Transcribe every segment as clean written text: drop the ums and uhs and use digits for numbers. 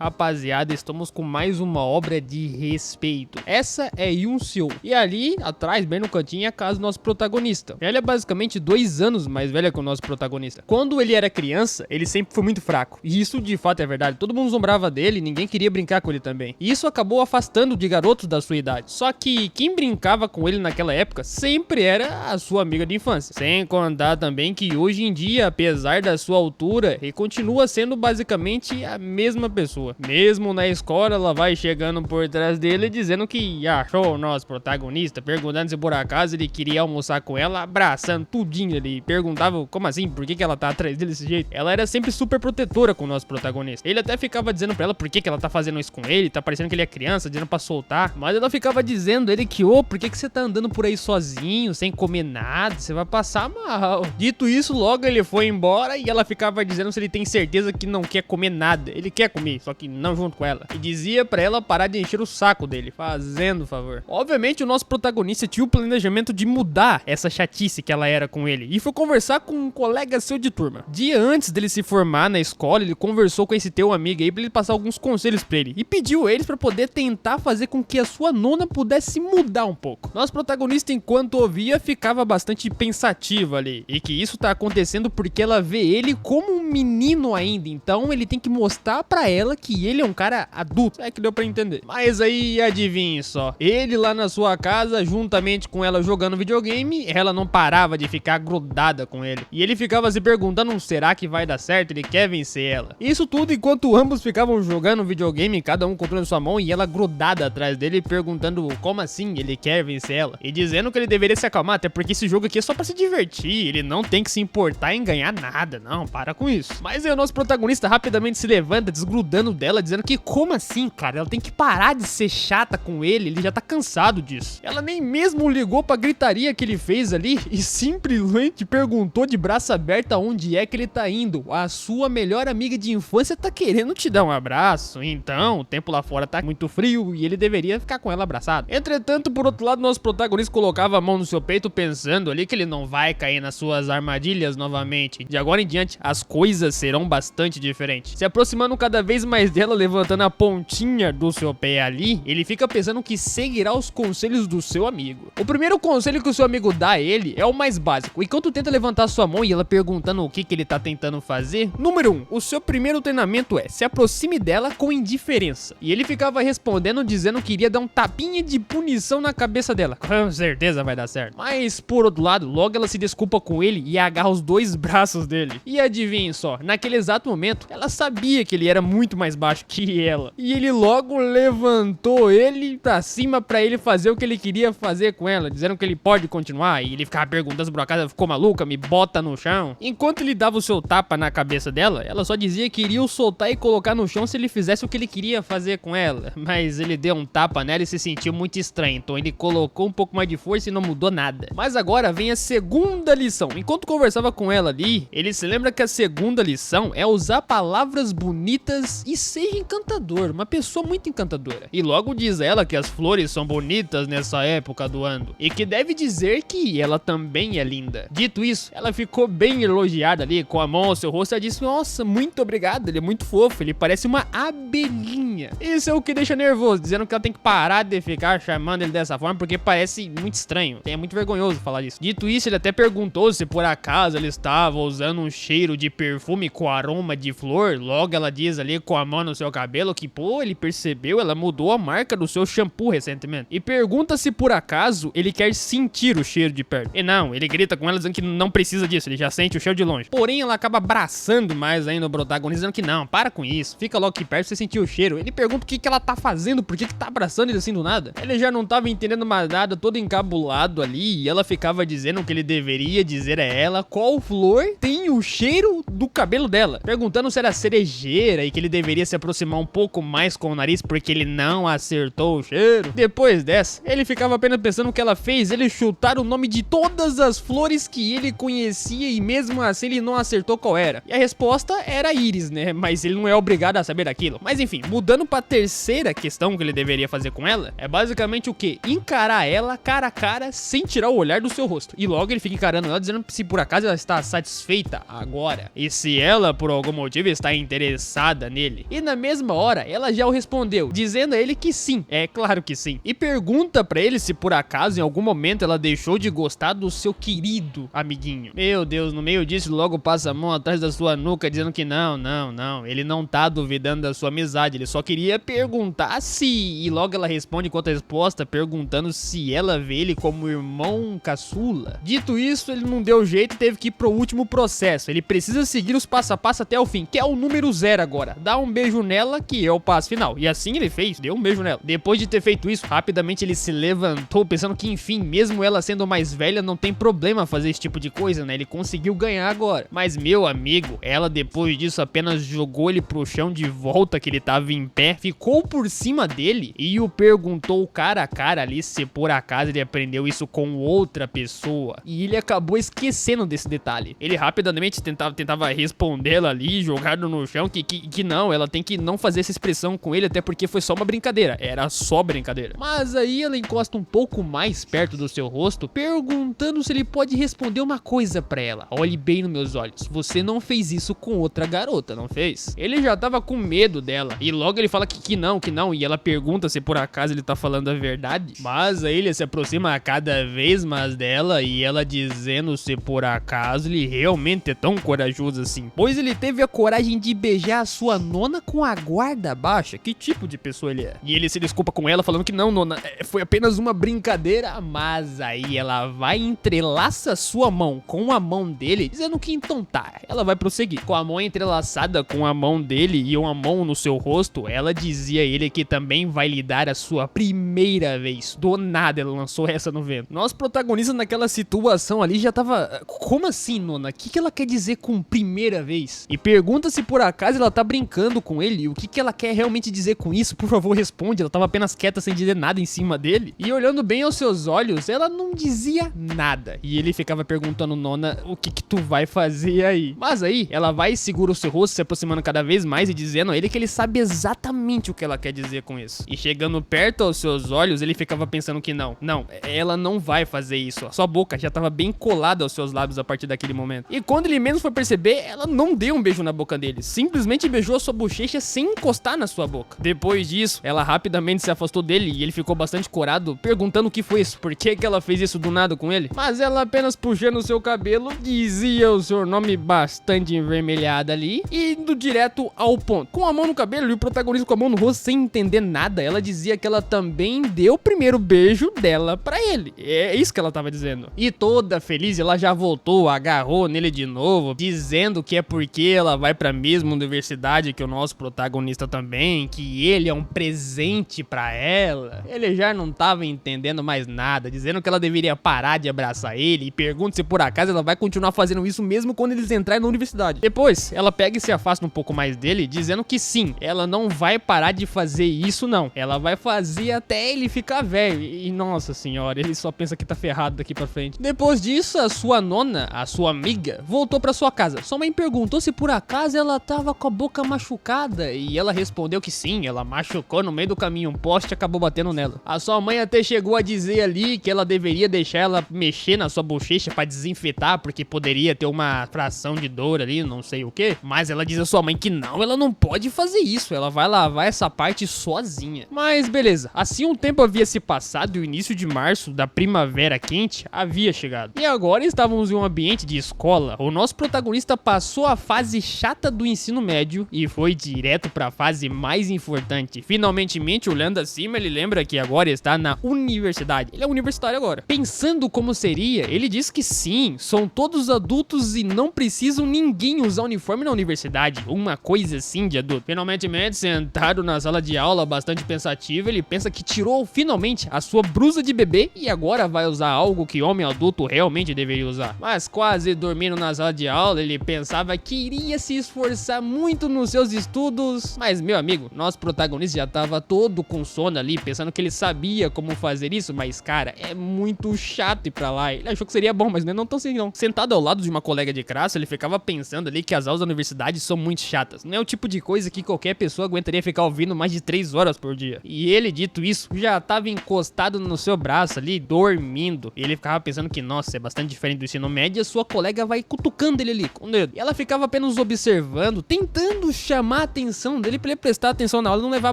Rapaziada, estamos com mais uma obra de respeito. Essa é Yoon-seo. E ali, atrás, bem no cantinho, é a casa do nosso protagonista. Ela é basicamente 2 anos mais velha que o nosso protagonista. Quando ele era criança, ele sempre foi muito fraco. E isso de fato é verdade. Todo mundo zombrava dele e ninguém queria brincar com ele também. E isso acabou afastando de garotos da sua idade. Só que quem brincava com ele naquela época sempre era a sua amiga de infância. Sem contar também que hoje em dia, apesar da sua altura, ele continua sendo basicamente a mesma pessoa. Mesmo na escola, ela vai chegando por trás dele dizendo que achou o nosso protagonista, perguntando se por acaso ele queria almoçar com ela, abraçando tudinho ali. Perguntava como assim, por que ela tá atrás dele desse jeito. Ela era sempre super protetora com o nosso protagonista. Ele até ficava dizendo pra ela por que ela tá fazendo isso com ele, tá parecendo que ele é criança, dizendo pra soltar. Mas ela ficava dizendo ele que, por que você tá andando por aí sozinho, sem comer nada, você vai passar mal. Dito isso, logo ele foi embora e ela ficava dizendo se ele tem certeza que não quer comer nada. Ele quer comer, só que não junto com ela. E dizia pra ela parar de encher o saco dele, fazendo favor. Obviamente o nosso protagonista tinha o planejamento de mudar essa chatice que ela era com ele. E foi conversar com um colega seu de turma. Dia antes dele se formar na escola, ele conversou com esse teu amigo aí pra ele passar alguns conselhos pra ele. E pediu eles pra poder tentar fazer com que a sua nona pudesse mudar um pouco. Nosso protagonista, enquanto ouvia, ficava bastante pensativo ali. E que isso tá acontecendo porque ela vê ele como um menino ainda. Então ele tem que mostrar pra ela que ele é um cara adulto. É que deu pra entender. Mas aí, adivinhe só. Ele lá na sua casa, juntamente com ela jogando videogame, ela não parava de ficar grudada com ele. E ele ficava se perguntando, será que vai dar certo? Ele quer vencer ela. Isso tudo enquanto ambos ficavam jogando videogame, cada um controlando sua mão, e ela grudada atrás dele, perguntando como assim ele quer vencer ela. E dizendo que ele deveria se acalmar, até porque esse jogo aqui é só pra se divertir. Ele não tem que se importar em ganhar nada. Não, para com isso. Mas aí o nosso protagonista rapidamente se levanta, desgrudando dela, dizendo que como assim, cara? Ela tem que parar de ser chata com ele já tá cansado disso. Ela nem mesmo ligou pra gritaria que ele fez ali e simplesmente perguntou de braço aberto aonde é que ele tá indo. A sua melhor amiga de infância tá querendo te dar um abraço, então o tempo lá fora tá muito frio e ele deveria ficar com ela abraçado. Entretanto, por outro lado, nosso protagonista colocava a mão no seu peito pensando ali que ele não vai cair nas suas armadilhas novamente. De agora em diante, as coisas serão bastante diferentes. Se aproximando cada vez mais dela, levantando a pontinha do seu pé ali, ele fica pensando que seguirá os conselhos do seu amigo. O primeiro conselho que o seu amigo dá a ele é o mais básico. Enquanto tenta levantar sua mão e ela perguntando o que ele tá tentando fazer, número 1, o seu primeiro treinamento é: se aproxime dela com indiferença. E ele ficava respondendo dizendo que iria dar um tapinha de punição na cabeça dela. Com certeza vai dar certo. Mas por outro lado, logo ela se desculpa com ele e agarra os 2 braços dele. E adivinhe só, naquele exato momento, ela sabia que ele era muito mais baixo que ela. E ele logo levantou ele pra cima pra ele fazer o que ele queria fazer com ela, dizendo que ele pode continuar. E ele ficava perguntando se por acaso ela ficou maluca, me bota no chão. Enquanto ele dava o seu tapa na cabeça dela, ela só dizia que iria o soltar e colocar no chão se ele fizesse o que ele queria fazer com ela. Mas ele deu um tapa nela e se sentiu muito estranho, então ele colocou um pouco mais de força e não mudou nada. Mas agora vem a segunda lição. Enquanto conversava com ela ali, ele se lembra que a segunda lição é usar palavras bonitas e ser encantador, uma pessoa muito encantadora. E logo diz a ela que as flores são bonitas nessa época do ano e que deve dizer que ela também é linda. Dito isso, ela ficou bem elogiada ali, com a mão ao seu rosto. Ela disse: nossa, muito obrigado, ele é muito fofo, ele parece uma abelhinha. Isso é o que deixa nervoso, dizendo que ela tem que parar de ficar chamando ele dessa forma porque parece muito estranho. É muito vergonhoso falar isso. Dito isso, ele até perguntou se por acaso ele estava usando um cheiro de perfume com aroma de flor. Logo ela diz ali com a mão no seu cabelo que, ele percebeu, ela mudou a marca do seu shampoo recentemente. E pergunta se por acaso ele quer sentir o cheiro de perto. E não, ele grita com ela dizendo que não precisa disso, ele já sente o cheiro de longe. Porém, ela acaba abraçando mais ainda o protagonista, dizendo que não, para com isso, fica logo aqui perto pra você sentir o cheiro. Ele pergunta o que ela tá fazendo, por que tá abraçando ele assim do nada. Ele já não tava entendendo mais nada, todo encabulado ali, e ela ficava dizendo que ele deveria dizer a ela qual flor tem o cheiro do cabelo dela, perguntando se era cerejeira e que ele deveria se aproximar um pouco mais com o nariz porque ele não acertou o cheiro. Depois dessa, ele ficava apenas pensando o que ela fez ele chutar o nome de todas as flores que ele conhecia e mesmo assim ele não acertou qual era. E a resposta era íris, né? Mas ele não é obrigado a saber daquilo. Mas enfim, mudando chegando pra terceira questão que ele deveria fazer com ela, é basicamente o quê? Encarar ela cara a cara sem tirar o olhar do seu rosto. E logo ele fica encarando ela dizendo se por acaso ela está satisfeita agora. E se ela por algum motivo está interessada nele. E na mesma hora ela já o respondeu, dizendo a ele que sim, é claro que sim. E pergunta pra ele se por acaso em algum momento ela deixou de gostar do seu querido amiguinho. Meu Deus, no meio disso logo passa a mão atrás da sua nuca dizendo que não, ele não tá duvidando da sua amizade, ele só queria perguntar se... E logo ela responde com outra resposta, perguntando se ela vê ele como irmão caçula. Dito isso, ele não deu jeito e teve que ir pro último processo. Ele precisa seguir os passo a passo até o fim, que é o número 0 agora. Dá um beijo nela, que é o passo final. E assim ele fez, deu um beijo nela. Depois de ter feito isso, rapidamente ele se levantou, pensando que enfim, mesmo ela sendo mais velha, não tem problema fazer esse tipo de coisa, né? Ele conseguiu ganhar agora. Mas meu amigo, ela depois disso apenas jogou ele pro chão de volta, que ele tava em pé, ficou por cima dele e o perguntou cara a cara ali se por acaso ele aprendeu isso com outra pessoa. E ele acabou esquecendo desse detalhe. Ele rapidamente tentava respondê-la ali, jogado no chão, que não, ela tem que não fazer essa expressão com ele, até porque foi só uma brincadeira, era só brincadeira. Mas aí ela encosta um pouco mais perto do seu rosto, perguntando se ele pode responder uma coisa pra ela. Olhe bem nos meus olhos, você não fez isso com outra garota, não fez? Ele já tava com medo dela, e logo ele fala que não, e ela pergunta se por acaso ele tá falando a verdade. Mas aí ele se aproxima cada vez mais dela, e ela dizendo se por acaso ele realmente é tão corajoso assim, pois ele teve a coragem de beijar a sua nona com a guarda baixa. Que tipo de pessoa ele é? E ele se desculpa com ela, falando que não, nona, foi apenas uma brincadeira. Mas aí ela vai e entrelaça sua mão com a mão dele, dizendo que então tá, ela vai prosseguir. Com a mão entrelaçada com a mão dele e uma mão no seu rosto, ela dizia a ele que também vai lhe dar a sua primeira vez. Do nada ela lançou essa no vento. Nosso protagonista naquela situação ali já tava... Como assim, nona? O que ela quer dizer com primeira vez? E pergunta se por acaso ela tá brincando com ele. O que ela quer realmente dizer com isso? Por favor, responde. Ela tava apenas quieta sem dizer nada em cima dele. E olhando bem aos seus olhos, ela não dizia nada. E ele ficava perguntando, nona, o que tu vai fazer aí? Mas aí, ela vai e segura o seu rosto, se aproximando cada vez mais e dizendo a ele que ele sabe exatamente o que ela quer dizer com isso. E chegando perto aos seus olhos, ele ficava pensando que não, ela não vai fazer isso. A sua boca já tava bem colada aos seus lábios a partir daquele momento. E quando ele menos foi perceber, ela não deu um beijo na boca dele, simplesmente beijou a sua bochecha sem encostar na sua boca. Depois disso, ela rapidamente se afastou dele e ele ficou bastante corado, perguntando o que foi isso, por que ela fez isso do nada com ele. Mas ela apenas puxando o seu cabelo, dizia o seu nome bastante envermelhado ali e indo direto ao ponto. Com a mão no cabelo e o protagonista com a mão no rosto sem entender nada, ela dizia que ela também deu o primeiro beijo dela pra ele. É isso que ela tava dizendo. E toda feliz, ela já voltou, agarrou nele de novo, dizendo que é porque ela vai pra mesma universidade que o nosso protagonista também, que ele é um presente pra ela. Ele já não tava entendendo mais nada, dizendo que ela deveria parar de abraçar ele e pergunta se por acaso ela vai continuar fazendo isso mesmo quando eles entrarem na universidade. Depois, ela pega e se afasta um pouco mais dele, dizendo que sim, ela não vai parar de fazer isso não. Ela vai fazer até ele ficar velho. E nossa senhora, ele só pensa que tá ferrado daqui pra frente. Depois disso, a sua nona, a sua amiga, voltou pra sua casa. Sua mãe perguntou se por acaso ela tava com a boca machucada e ela respondeu que sim, ela machucou no meio do caminho, um poste acabou batendo nela. A sua mãe até chegou a dizer ali que ela deveria deixar ela mexer na sua bochecha pra desinfetar, porque poderia ter uma fração de dor ali, não sei o que. Mas ela diz a sua mãe que não, ela não pode fazer isso, ela vai lavar essa parte sozinha. Mas beleza, assim um tempo havia se passado e o início de março da primavera quente havia chegado. E agora estávamos em um ambiente de escola. O nosso protagonista passou a fase chata do ensino médio e foi direto pra fase mais importante. Finalmente, olhando acima, ele lembra que agora está na universidade. Ele é universitário agora. Pensando como seria, ele diz que sim, são todos adultos e não precisam ninguém usar uniforme na universidade. Uma coisa assim de adulto. Finalmente, sentado na sala de aula, bastante pensativo, ele pensa que tirou finalmente a sua blusa de bebê e agora vai usar algo que homem adulto realmente deveria usar. Mas quase dormindo na sala de aula, ele pensava que iria se esforçar muito nos seus estudos. Mas meu amigo, nosso protagonista já tava todo com sono ali, pensando que ele sabia como fazer isso, mas cara, é muito chato ir pra lá. Ele achou que seria bom, mas não é tão assim não. Sentado ao lado de uma colega de classe, ele ficava pensando ali que as aulas da universidade são muito chatas. Não é o tipo de coisa que qualquer pessoa aguenta teria que ficar ouvindo mais de 3 horas por dia. E ele, dito isso, já tava encostado no seu braço ali, dormindo. E ele ficava pensando que, nossa, é bastante diferente do ensino médio, e a sua colega vai cutucando ele ali com o dedo. E ela ficava apenas observando, tentando chamar a atenção dele pra ele prestar atenção na aula e não levar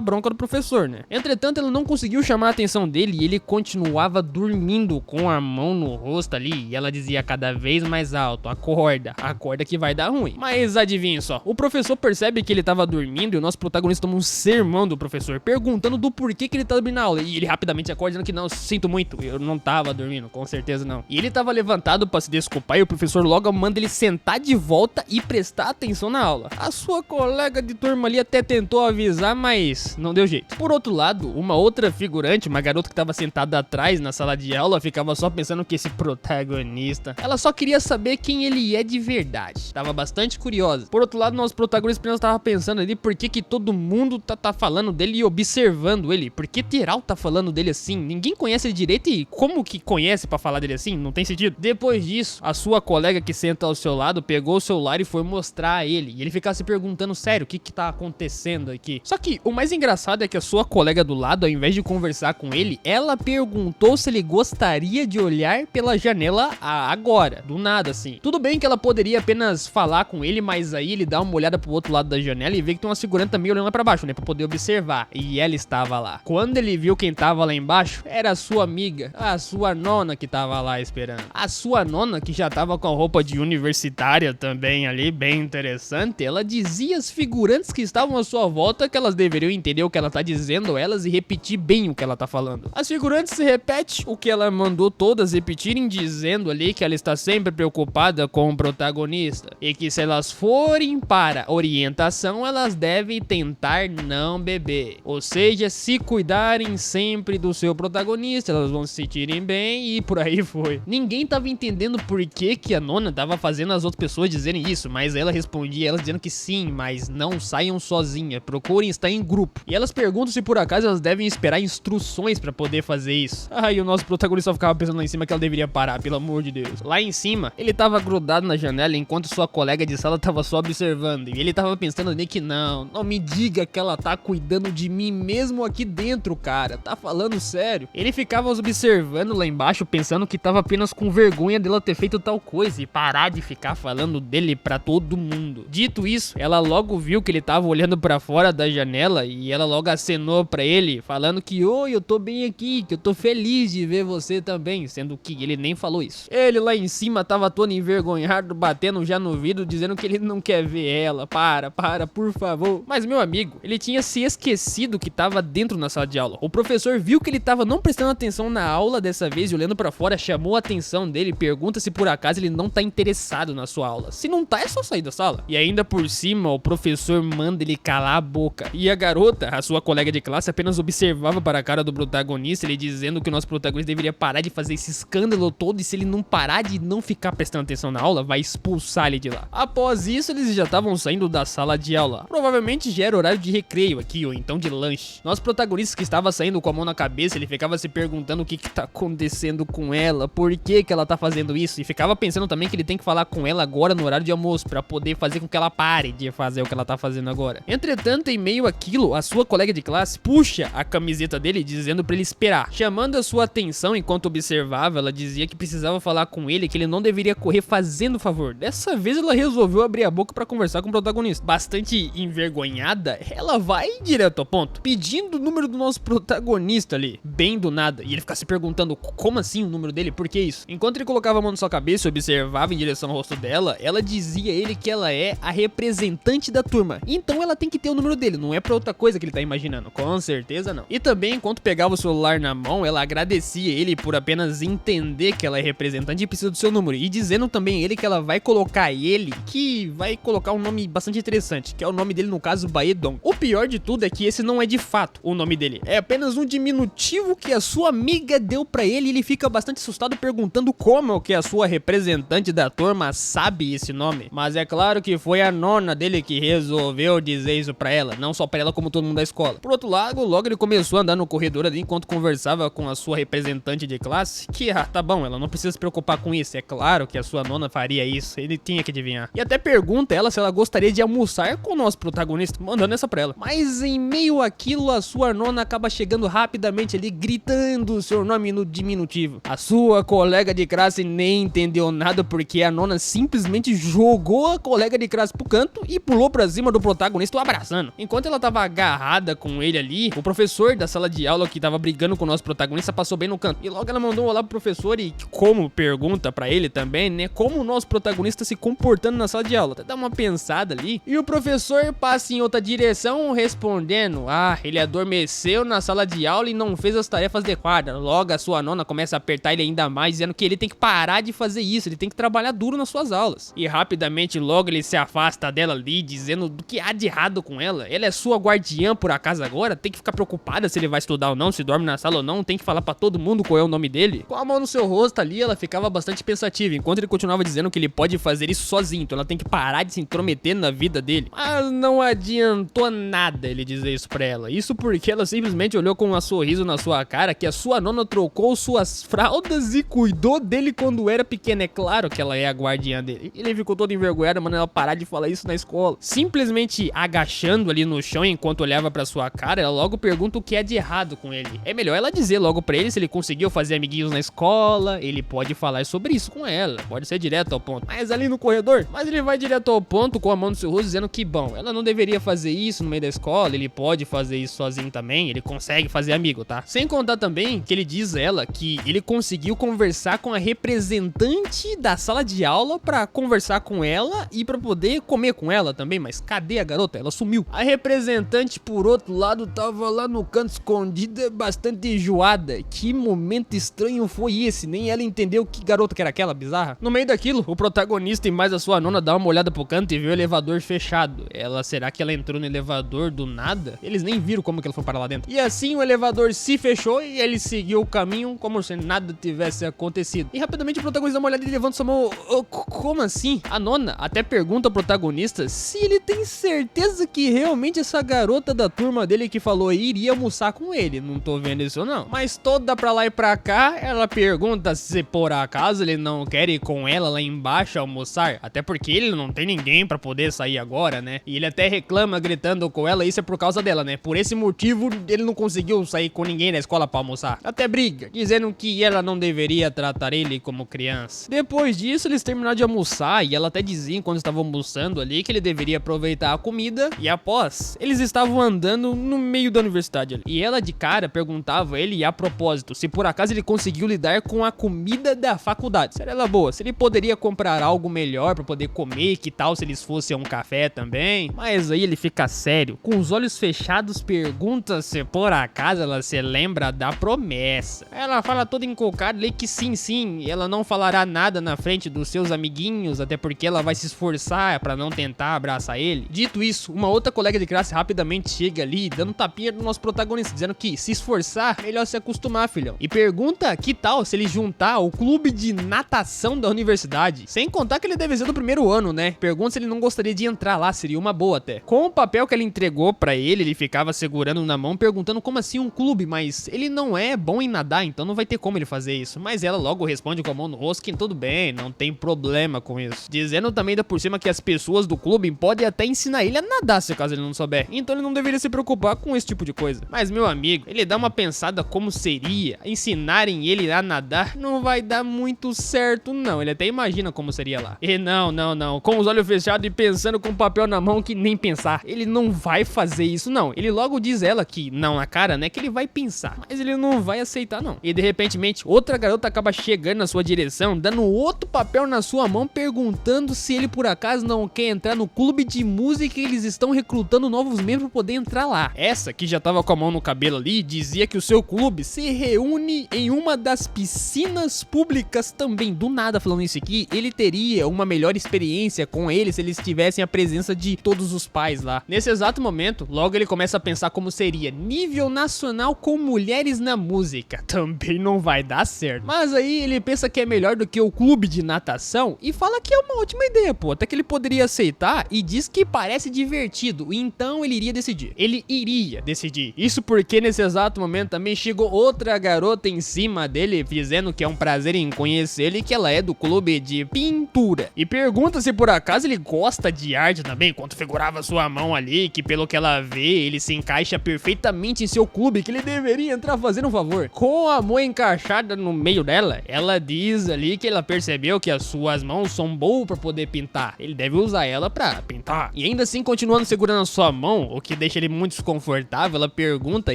bronca do professor, né? Entretanto, ela não conseguiu chamar a atenção dele e ele continuava dormindo com a mão no rosto ali. E ela dizia cada vez mais alto: acorda que vai dar ruim. Mas adivinha só, o professor percebe que ele tava dormindo e o nosso protagonista toma um sermão do professor, perguntando do porquê que ele tá dormindo na aula. E ele rapidamente acorda dizendo que não, sinto muito, eu não tava dormindo, com certeza não. E ele tava levantado pra se desculpar e o professor logo manda ele sentar de volta e prestar atenção na aula. A sua colega de turma ali até tentou avisar, mas não deu jeito. Por outro lado, uma outra figurante, uma garota que tava sentada atrás na sala de aula, ficava só pensando que esse protagonista, ela só queria saber quem ele é de verdade. Tava bastante curiosa. Por outro lado, nosso protagonista apenas tava pensando ali por que todo mundo tá falando dele e observando ele. Por que geral tá falando dele assim? Ninguém conhece ele direito e como que conhece pra falar dele assim? Não tem sentido. Depois disso, a sua colega que senta ao seu lado pegou o celular e foi mostrar a ele. E ele ficava se perguntando, sério, o que tá acontecendo aqui? Só que o mais engraçado é que a sua colega do lado, ao invés de conversar com ele, ela perguntou se ele gostaria de olhar pela janela agora, do nada assim. Tudo bem que ela poderia apenas falar com ele, mas aí ele dá uma olhada pro outro lado da janela e vê que tem uma figurante também olhando lá pra baixo, né, pra poder observar. E ela estava lá. Quando ele viu quem tava lá embaixo, era a sua amiga, a sua nona que tava lá esperando. A sua nona, que já tava com a roupa de universitária também ali, bem interessante, ela dizia às figurantes que estavam à sua volta que elas deveriam entender o que ela tá dizendo elas e repetir bem o que ela tá falando. As figurantes se repetem o que ela mandou todas repetirem, dizendo ali que ela está sempre preocupada com o protagonista e que se elas forem para orientação, elas devem tentar não beber. Ou seja, se cuidarem sempre do seu protagonista, elas vão se sentirem bem e por aí foi. Ninguém tava entendendo por que a nona tava fazendo as outras pessoas dizerem isso, mas ela respondia, elas dizendo que sim, mas não saiam sozinha, procurem estar em grupo. E elas perguntam se por acaso elas devem esperar instruções pra poder fazer isso. E o nosso protagonista só ficava pensando lá em cima que ela deveria parar, pelo amor de Deus. Lá em cima, ele tava grudado na janela enquanto sua colega de sala tava só observando. E ele tava pensando ali que não me diga que ela tá cuidando de mim mesmo aqui dentro, cara. Tá falando sério? Ele ficava observando lá embaixo, pensando que tava apenas com vergonha dela ter feito tal coisa e parar de ficar falando dele pra todo mundo. Dito isso, ela logo viu que ele tava olhando pra fora da janela e ela logo acenou pra ele, falando que oi, eu tô bem aqui, que eu tô feliz de ver você também, sendo que ele nem falou isso. Ele lá em cima tava todo envergonhado, batendo já no vidro, dizendo que ele não quer ver ela. Para, por favor. Mas meu amigo, ele tinha se esquecido que tava dentro na sala de aula. O professor viu que ele tava não prestando atenção na aula dessa vez e olhando pra fora, chamou a atenção dele e pergunta se por acaso ele não tá interessado na sua aula. Se não tá, é só sair da sala. E ainda por cima, o professor manda ele calar a boca. E a garota, a sua colega de classe, apenas observava para a cara do protagonista, ele dizendo que o nosso protagonista deveria parar de fazer esse escândalo todo e se ele não parar de não ficar prestando atenção na aula, vai expulsar ele de lá. Após isso, eles já estavam saindo da sala de aula. Provavelmente já era horário de recreio aqui, ou então de lanche. Nosso protagonista que estava saindo com a mão na cabeça, ele ficava se perguntando o que tá acontecendo com ela, por que ela tá fazendo isso, e ficava pensando também que ele tem que falar com ela agora no horário de almoço, pra poder fazer com que ela pare de fazer o que ela tá fazendo agora. Entretanto, em meio àquilo, a sua colega de classe puxa a camiseta dele, dizendo pra ele esperar. Chamando a sua atenção enquanto observava, ela dizia que precisava falar com ele, que ele não deveria correr fazendo favor. Dessa vez ela resolveu abrir a boca pra conversar com o protagonista. Bastante envergonhada, ela vai direto ao ponto, pedindo o número do nosso protagonista ali, bem do nada. E ele fica se perguntando, como assim o número dele? Por que isso? Enquanto ele colocava a mão na sua cabeça e observava em direção ao rosto dela, ela dizia a ele que ela é a representante da turma. Então ela tem que ter o número dele, não é pra outra coisa que ele tá imaginando. Com certeza não. E também, enquanto pegava o celular na mão, ela agradecia ele por apenas entender que ela é representante e precisa do seu número. E dizendo também a ele que ela vai colocar ele, que vai colocar um nome bastante interessante, que é o nome dele, no caso, Baedon. O pior de tudo é que esse não é de fato o nome dele. É apenas um diminutivo que a sua amiga deu pra ele e ele fica bastante assustado perguntando como que a sua representante da turma sabe esse nome. Mas é claro que foi a nona dele que resolveu dizer isso pra ela, não só pra ela como todo mundo da escola. Por outro lado, logo ele começou a andar no corredor ali enquanto conversava com a sua representante de classe, que tá bom, ela não precisa se preocupar com isso, é claro que a sua nona faria isso, ele tinha que adivinhar. E até pergunta ela se ela gostaria de almoçar com o nosso protagonista, mandando essa pra ela. Mas em meio àquilo, a sua nona acaba chegando rapidamente ali, gritando o seu nome no diminutivo. A sua colega de classe nem entendeu nada, porque a nona simplesmente jogou a colega de classe pro canto e pulou pra cima do protagonista, o abraçando. Enquanto ela tava agarrada com ele ali, o professor da sala de aula que tava brigando com o nosso protagonista passou bem no canto. E logo ela mandou um olá pro professor e como pergunta pra ele também, né, como o nosso protagonista se comportando na sala de aula. Até dá uma pensada ali. E o professor passa em outra direção respondendo: ah, ele adormeceu na sala de aula e não fez as tarefas de quadra. Logo a sua nona começa a apertar ele ainda mais, dizendo que ele tem que parar de fazer isso, ele tem que trabalhar duro nas suas aulas. E rapidamente logo ele se afasta dela ali, dizendo do que há de errado com ela. Ela é sua guardiã por acaso agora? Tem que ficar preocupada se ele vai estudar ou não, se dorme na sala ou não, tem que falar pra todo mundo qual é o nome dele. Com a mão no seu rosto ali, ela ficava bastante pensativa, enquanto ele continuava dizendo que ele pode fazer isso sozinho, então ela tem que parar de se intrometer na vida dele. Mas não adiantou nada ele dizer isso pra ela. Isso porque ela simplesmente olhou com um sorriso na sua cara que a sua nona trocou suas fraldas e cuidou dele quando era pequeno. É claro que ela é a guardiã dele. Ele ficou todo envergonhado, mandando ela parar de falar isso na escola. Simplesmente agachando ali no chão enquanto olhava pra sua cara, ela logo pergunta o que é de errado com ele. É melhor ela dizer logo pra ele se ele conseguiu fazer amiguinhos na escola, ele pode falar sobre isso com ela, pode ser direto ao ponto. Mas ali no corredor, ele vai direto ao ponto com a mão no seu rosto, dizendo que, bom, ela não deveria fazer isso no meio da escola, ele pode fazer isso sozinho também, ele consegue fazer amigo, tá? Sem contar também que ele diz a ela que ele conseguiu conversar com a representante da sala de aula pra conversar com ela e pra poder comer com ela também, mas cadê a garota? Ela sumiu. A representante, por outro lado, tava lá no canto escondida, bastante enjoada. Que momento estranho foi esse? Nem ela entendeu que garota que era aquela bizarra. No meio daquilo, o protagonista e mais a sua nona dá uma olhada pro canto e vê o elevador fechado. Será que ela entrou no elevador do nada? Eles nem viram como que ela foi para lá dentro. E assim o elevador se fechou e ele seguiu o caminho como se nada tivesse acontecido. E rapidamente o protagonista dá uma olhada e levanta sua mão. Como assim? A nona até pergunta ao protagonista se ele tem certeza que realmente essa garota da turma dele que falou iria almoçar com ele. Não tô vendo isso não. Mas toda pra lá e pra cá, ela pergunta se por acaso ele não quer ir com ela lá embaixo almoçar. Até porque ele não tem ninguém pra poder sair agora, né? E ele até reclama gritando com ela, isso é por causa dela, né? Por esse motivo, ele não conseguiu sair com ninguém na escola pra almoçar. Até briga, dizendo que ela não deveria tratar ele como criança. Depois disso, eles terminaram de almoçar e ela até dizia, enquanto estavam almoçando ali, que ele deveria aproveitar a comida. E após, eles estavam andando no meio da universidade ali. E ela de cara perguntava a ele, a propósito, se por acaso ele conseguiu lidar com a comida da faculdade. Se ela boa, se ele poderia comprar algo melhor pra poder comer, que tal se eles fossem a um café também. Mas aí ele fica sério, com os olhos fechados, pergunta se por acaso ela se lembra da promessa. Ela fala toda encocada ali que sim, ela não falará nada na frente dos seus amiguinhos, até porque ela vai se esforçar pra não tentar abraçar ele. Dito isso, uma outra colega de classe rapidamente chega ali, dando um tapinha no nosso protagonista, dizendo que se esforçar, melhor se acostumar, filhão. E pergunta que tal se ele juntar o clube de natação da universidade. Sem contar que ele deve ser do primeiro ano, né? Pergunta se ele não gostaria de entrar lá, seria uma boa até. Com o papel que ela entregou pra ele ficava segurando na mão, perguntando como assim um clube, mas ele não é bom em nadar, então não vai ter como ele fazer isso. Mas ela logo responde com a mão no rosto que tudo bem, não tem problema com isso. Dizendo também ainda por cima que as pessoas do clube podem até ensinar ele a nadar, se caso ele não souber. Então ele não deveria se preocupar com esse tipo de coisa. Mas meu amigo, ele dá uma pensada como seria ensinarem ele a nadar, não vai dar muito certo não. Ele até imagina como seria lá. E não, com os olhos fechados e pensando com o papel na mão que nem pensar. Ele não vai fazer isso não. Ele logo diz ela que não na cara, né, que ele vai pensar, mas ele não vai aceitar não. E de repentemente outra garota acaba chegando na sua direção, dando outro papel na sua mão, perguntando se ele por acaso não quer entrar no clube de música e eles estão recrutando novos membros pra poder entrar lá. Essa que já tava com a mão no cabelo ali, dizia que o seu clube se reúne em uma das piscinas públicas também. Do nada falando isso aqui, ele teria uma melhor experiência com ele se eles tivessem a presença de todos os pais lá. Nesse exato momento, logo ele começa a pensar como seria nível nacional com mulheres na música. Também não vai dar certo. Mas aí ele pensa que é melhor do que o clube de natação e fala que é uma ótima ideia, pô. Até que ele poderia aceitar e diz que parece divertido. Então ele iria decidir. Ele iria decidir. Isso porque nesse exato momento também chegou outra garota em cima dele, dizendo que é um prazer em conhecer ele, que ela é do clube de pintura. E pergunta se por acaso ele gosta de arte também, enquanto figurava sua mão ali ali que, pelo que ela vê, ele se encaixa perfeitamente em seu clube, que ele deveria entrar fazendo um favor. Com a mão encaixada no meio dela, ela diz ali que ela percebeu que as suas mãos são boas pra poder pintar. Ele deve usar ela pra pintar. E ainda assim, continuando segurando a sua mão, o que deixa ele muito desconfortável, ela pergunta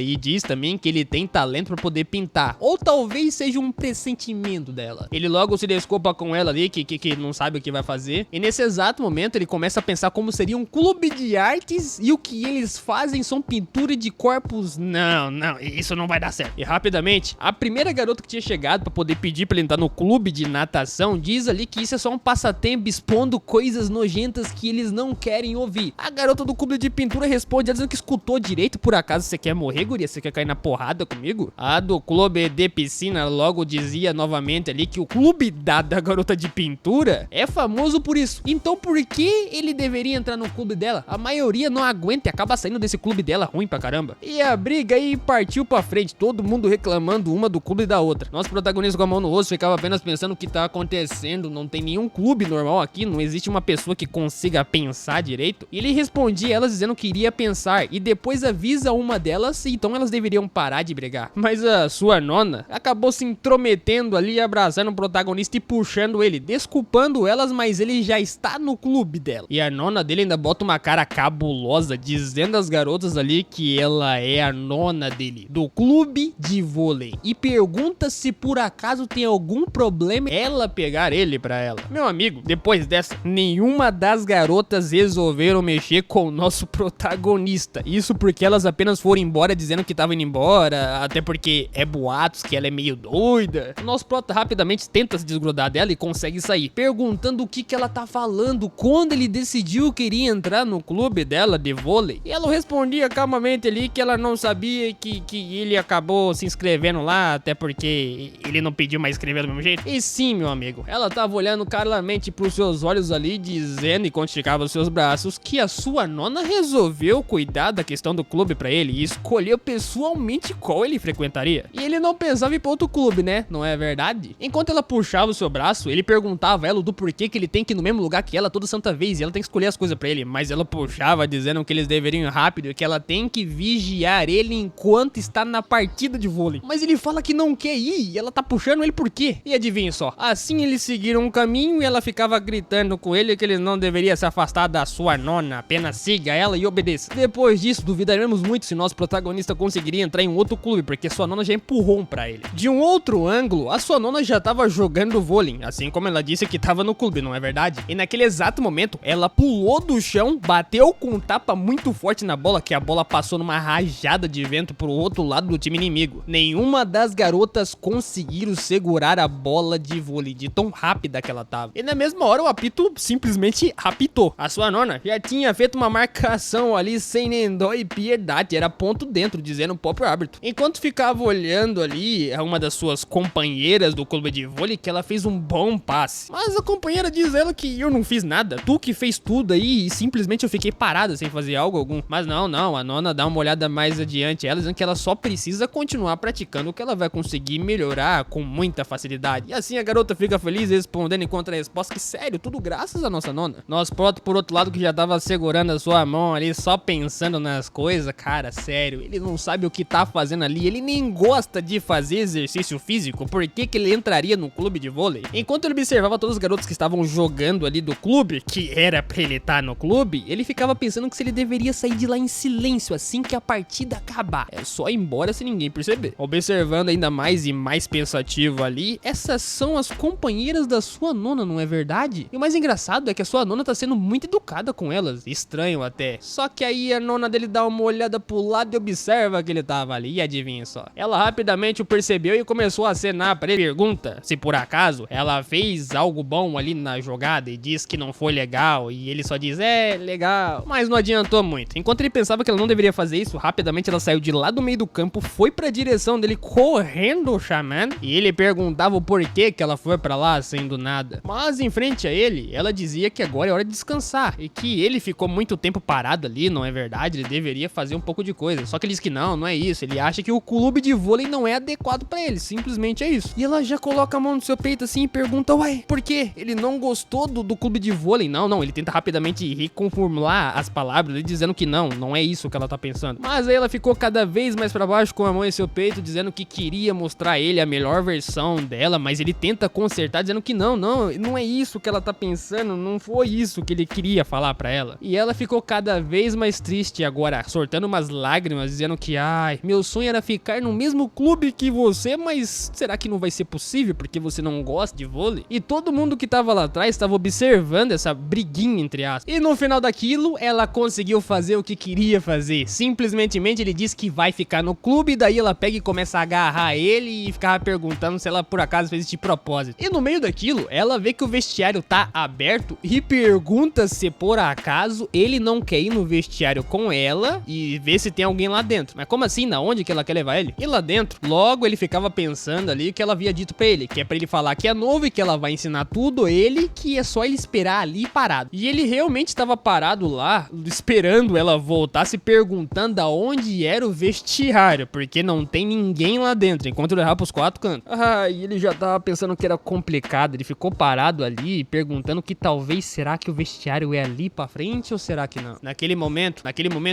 e diz também que ele tem talento pra poder pintar. Ou talvez seja um pressentimento dela. Ele logo se desculpa com ela ali, que não sabe o que vai fazer. E nesse exato momento, ele começa a pensar como seria um clube de artes e o que eles fazem são pintura de corpos. Não, isso não vai dar certo. E rapidamente, a primeira garota que tinha chegado pra poder pedir pra ele entrar no clube de natação diz ali que isso é só um passatempo expondo coisas nojentas que eles não querem ouvir. A garota do clube de pintura responde dizendo que escutou direito. Por acaso você quer morrer, guria? Você quer cair na porrada comigo? A do clube de piscina logo dizia novamente ali que o clube da garota de pintura é famoso por isso. Então por que ele deveria entrar no clube dela? A maioria não aguenta e acaba saindo desse clube dela ruim pra caramba. E a briga aí partiu pra frente, todo mundo reclamando uma do clube da outra. Nosso protagonista com a mão no rosto ficava apenas pensando o que tá acontecendo. Não tem nenhum clube normal aqui, não existe uma pessoa que consiga pensar direito. E ele respondia elas dizendo que iria pensar e depois avisa uma delas, então elas deveriam parar de brigar. Mas a sua nona acabou se intrometendo ali, abraçando o protagonista e puxando ele, desculpando elas, mas ele já está no clube dela. E a nona dele ainda bota uma cara cabulosa, dizendo às garotas ali que ela é a nona dele, do clube de vôlei. E pergunta se por acaso tem algum problema ela pegar ele pra ela. Meu amigo, depois dessa, nenhuma das garotas resolveram mexer com o nosso protagonista. Isso porque elas apenas foram embora dizendo que estavam indo embora, até porque é boatos que ela é meio doida. O nosso prota rapidamente tenta se desgrudar dela e consegue sair, perguntando o que ela tá falando quando ele decidiu que iria entrar no clube dela de vôlei. E ela respondia calmamente ali que ela não sabia que ele acabou se inscrevendo lá, até porque ele não pediu mais inscrever do mesmo jeito. E sim, meu amigo, ela tava olhando claramente pros seus olhos ali, dizendo, enquanto esticava os seus braços, que a sua nona resolveu cuidar da questão do clube pra ele e escolheu pessoalmente qual ele frequentaria. E ele não pensava em ir pra outro clube, né? Não é verdade? Enquanto ela puxava o seu braço, ele perguntava a ela do porquê que ele tem que ir no mesmo lugar que ela toda santa vez e ela tem que escolher as coisas pra ele, mas ela puxava dizendo que eles deveriam ir rápido e que ela tem que vigiar ele enquanto está na partida de vôlei. Mas ele fala que não quer ir e ela tá puxando ele por quê? E adivinha só, assim eles seguiram um caminho e ela ficava gritando com ele que ele não deveria se afastar da sua nona, apenas siga ela e obedeça. Depois disso, duvidaremos muito se nosso protagonista conseguiria entrar em outro clube, porque sua nona já empurrou um pra ele. De um outro ângulo, a sua nona já tava jogando vôlei, assim como ela disse que tava no clube, não é verdade? E naquele exato momento, ela pulou do chão, bateu com um tapa muito forte na bola, que a bola passou numa rajada de vento pro outro lado do time inimigo. Nenhuma das garotas conseguiram segurar a bola de vôlei, de tão rápida que ela tava. E na mesma hora, o apito simplesmente apitou. A sua nona já tinha feito uma marcação ali sem nem dó e piedade, era ponto dentro, dizendo o próprio árbitro. Enquanto ficava olhando ali a uma das suas companheiras do clube de vôlei, que ela fez um bom passe. Mas a companheira diz ela que eu não fiz nada, tu que fez tudo aí e simplesmente eu fiquei parada sem fazer algo algum. Mas não, a nona dá uma olhada mais adiante, ela dizendo que ela só precisa continuar praticando, que ela vai conseguir melhorar com muita facilidade. E assim a garota fica feliz respondendo enquanto a resposta que sério, tudo graças à nossa nona. Nosso proto, por outro lado, que já tava segurando a sua mão ali, só pensando nas coisas, cara, sério, ele não sabe o que tá fazendo ali, ele nem gosta de fazer exercício físico, por que ele entraria no clube de vôlei? Enquanto ele observava todos os garotos que estavam jogando ali do clube, que era pra ele estar no clube, ele ficava pensando que se ele deveria sair de lá em silêncio assim que a partida acabar. É só ir embora sem ninguém perceber. Observando ainda mais e mais pensativo ali, essas são as companheiras da sua nona, não é verdade? E o mais engraçado é que a sua nona tá sendo muito educada com elas, estranho até. Só que aí a nona dele dá uma olhada pro lado e observa que ele tava ali, e adivinha só. Ela rapidamente o percebeu e começou a acenar pra ele. Pergunta se por acaso ela fez algo bom ali na jogada e diz que não foi legal, e ele só diz, é, legal, mas não adiantou muito. Enquanto ele pensava que ela não deveria fazer isso, rapidamente ela saiu de lá do meio do campo, foi pra direção dele correndo, chamando, e ele perguntava o porquê que ela foi pra lá sem do nada. Mas em frente a ele, ela dizia que agora é hora de descansar, e que ele ficou muito tempo parado ali, não é verdade? Ele deveria fazer um pouco de coisa. Só que ele diz que não é isso, ele acha que o clube de vôlei não é adequado pra ele, simplesmente é isso. E ela já coloca a mão no seu peito assim e pergunta, ué, por quê? Ele não gostou do clube de vôlei? Não, ele tenta rapidamente reformular as palavras palavras, ele dizendo que não é isso que ela tá pensando. Mas aí ela ficou cada vez mais pra baixo com a mão em seu peito, dizendo que queria mostrar a ele a melhor versão dela, mas ele tenta consertar, dizendo que não é isso que ela tá pensando, não foi isso que ele queria falar pra ela. E ela ficou cada vez mais triste agora, sortando umas lágrimas, dizendo que, ai, meu sonho era ficar no mesmo clube que você, mas será que não vai ser possível porque você não gosta de vôlei? E todo mundo que tava lá atrás estava observando essa briguinha, entre aspas. E no final daquilo, ela conseguiu fazer o que queria fazer. Simplesmente ele disse que vai ficar no clube, daí ela pega e começa a agarrar ele e ficava perguntando se ela por acaso fez isso de propósito. E no meio daquilo, ela vê que o vestiário tá aberto e pergunta se por acaso ele não quer ir no vestiário com ela e ver se tem alguém lá dentro. Mas como assim? Na onde que ela quer levar ele? E lá dentro, logo ele ficava pensando ali que ela havia dito pra ele, que é pra ele falar que é novo e que ela vai ensinar tudo ele, que é só ele esperar ali parado. E ele realmente estava parado lá, esperando ela voltar, se perguntando aonde era o vestiário, porque não tem ninguém lá dentro, enquanto ele olhava pros 4 cantos. E ele já tava pensando que era complicado, ele ficou parado ali, perguntando que talvez será que o vestiário é ali pra frente ou será que não? Naquele momento,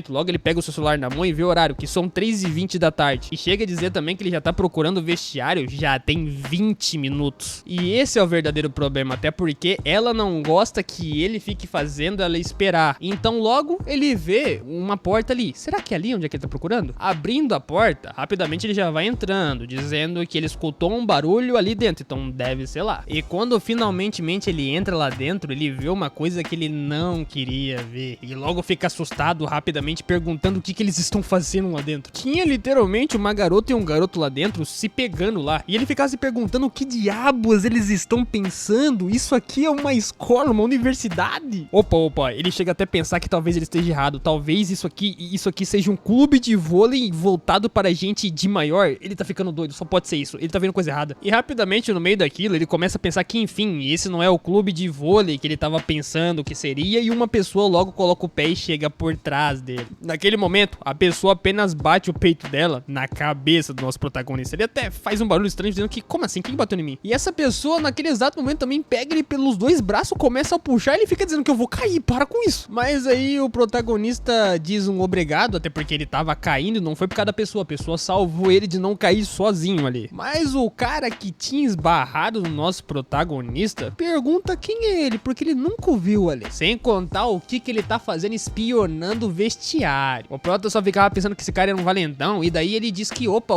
logo ele pega o seu celular na mão e vê o horário, que são 3h20 da tarde. E chega a dizer também que ele já tá procurando o vestiário já tem 20 minutos. E esse é o verdadeiro problema, até porque ela não gosta que ele fique fazendo ela esperar. Então logo ele vê uma porta ali. Será que é ali onde é que ele tá procurando? Abrindo a porta, rapidamente ele já vai entrando, dizendo que ele escutou um barulho ali dentro, então deve ser lá. E quando finalmente ele entra lá dentro, ele vê uma coisa que ele não queria ver. E logo fica assustado rapidamente, perguntando o que eles estão fazendo lá dentro. Tinha literalmente uma garota e um garoto lá dentro se pegando lá. E ele ficava se perguntando o que diabos eles estão pensando. Isso aqui é uma escola, uma universidade? Opa, ele chega até a pensar que talvez ele esteja errado. Talvez isso aqui seja um clube de vôlei voltado para gente de maior. Ele tá ficando doido, só pode ser isso. Ele tá vendo coisa errada. E rapidamente, no meio daquilo, ele começa a pensar que, enfim, esse não é o clube de vôlei que ele tava pensando que seria. E uma pessoa logo coloca o pé e chega por trás dele. Naquele momento, a pessoa apenas bate o peito dela na cabeça do nosso protagonista. Ele até faz um barulho estranho dizendo que, como assim? Quem bateu em mim? E essa pessoa, naquele exato momento, também pega ele pelos 2 braços, começa a puxar e ele fica dizendo que eu vou cair, para com isso. Mas aí o protagonista diz um obrigado, até porque ele tava caindo e não foi por causa da pessoa. A pessoa salvou ele de não cair sozinho ali. Mas o cara que tinha esbarrado no nosso protagonista pergunta quem é ele, porque ele nunca o viu ali. Sem contar o que ele tá fazendo espionando o vestiário. O prota só ficava pensando que esse cara era um valentão, e daí ele diz que opa,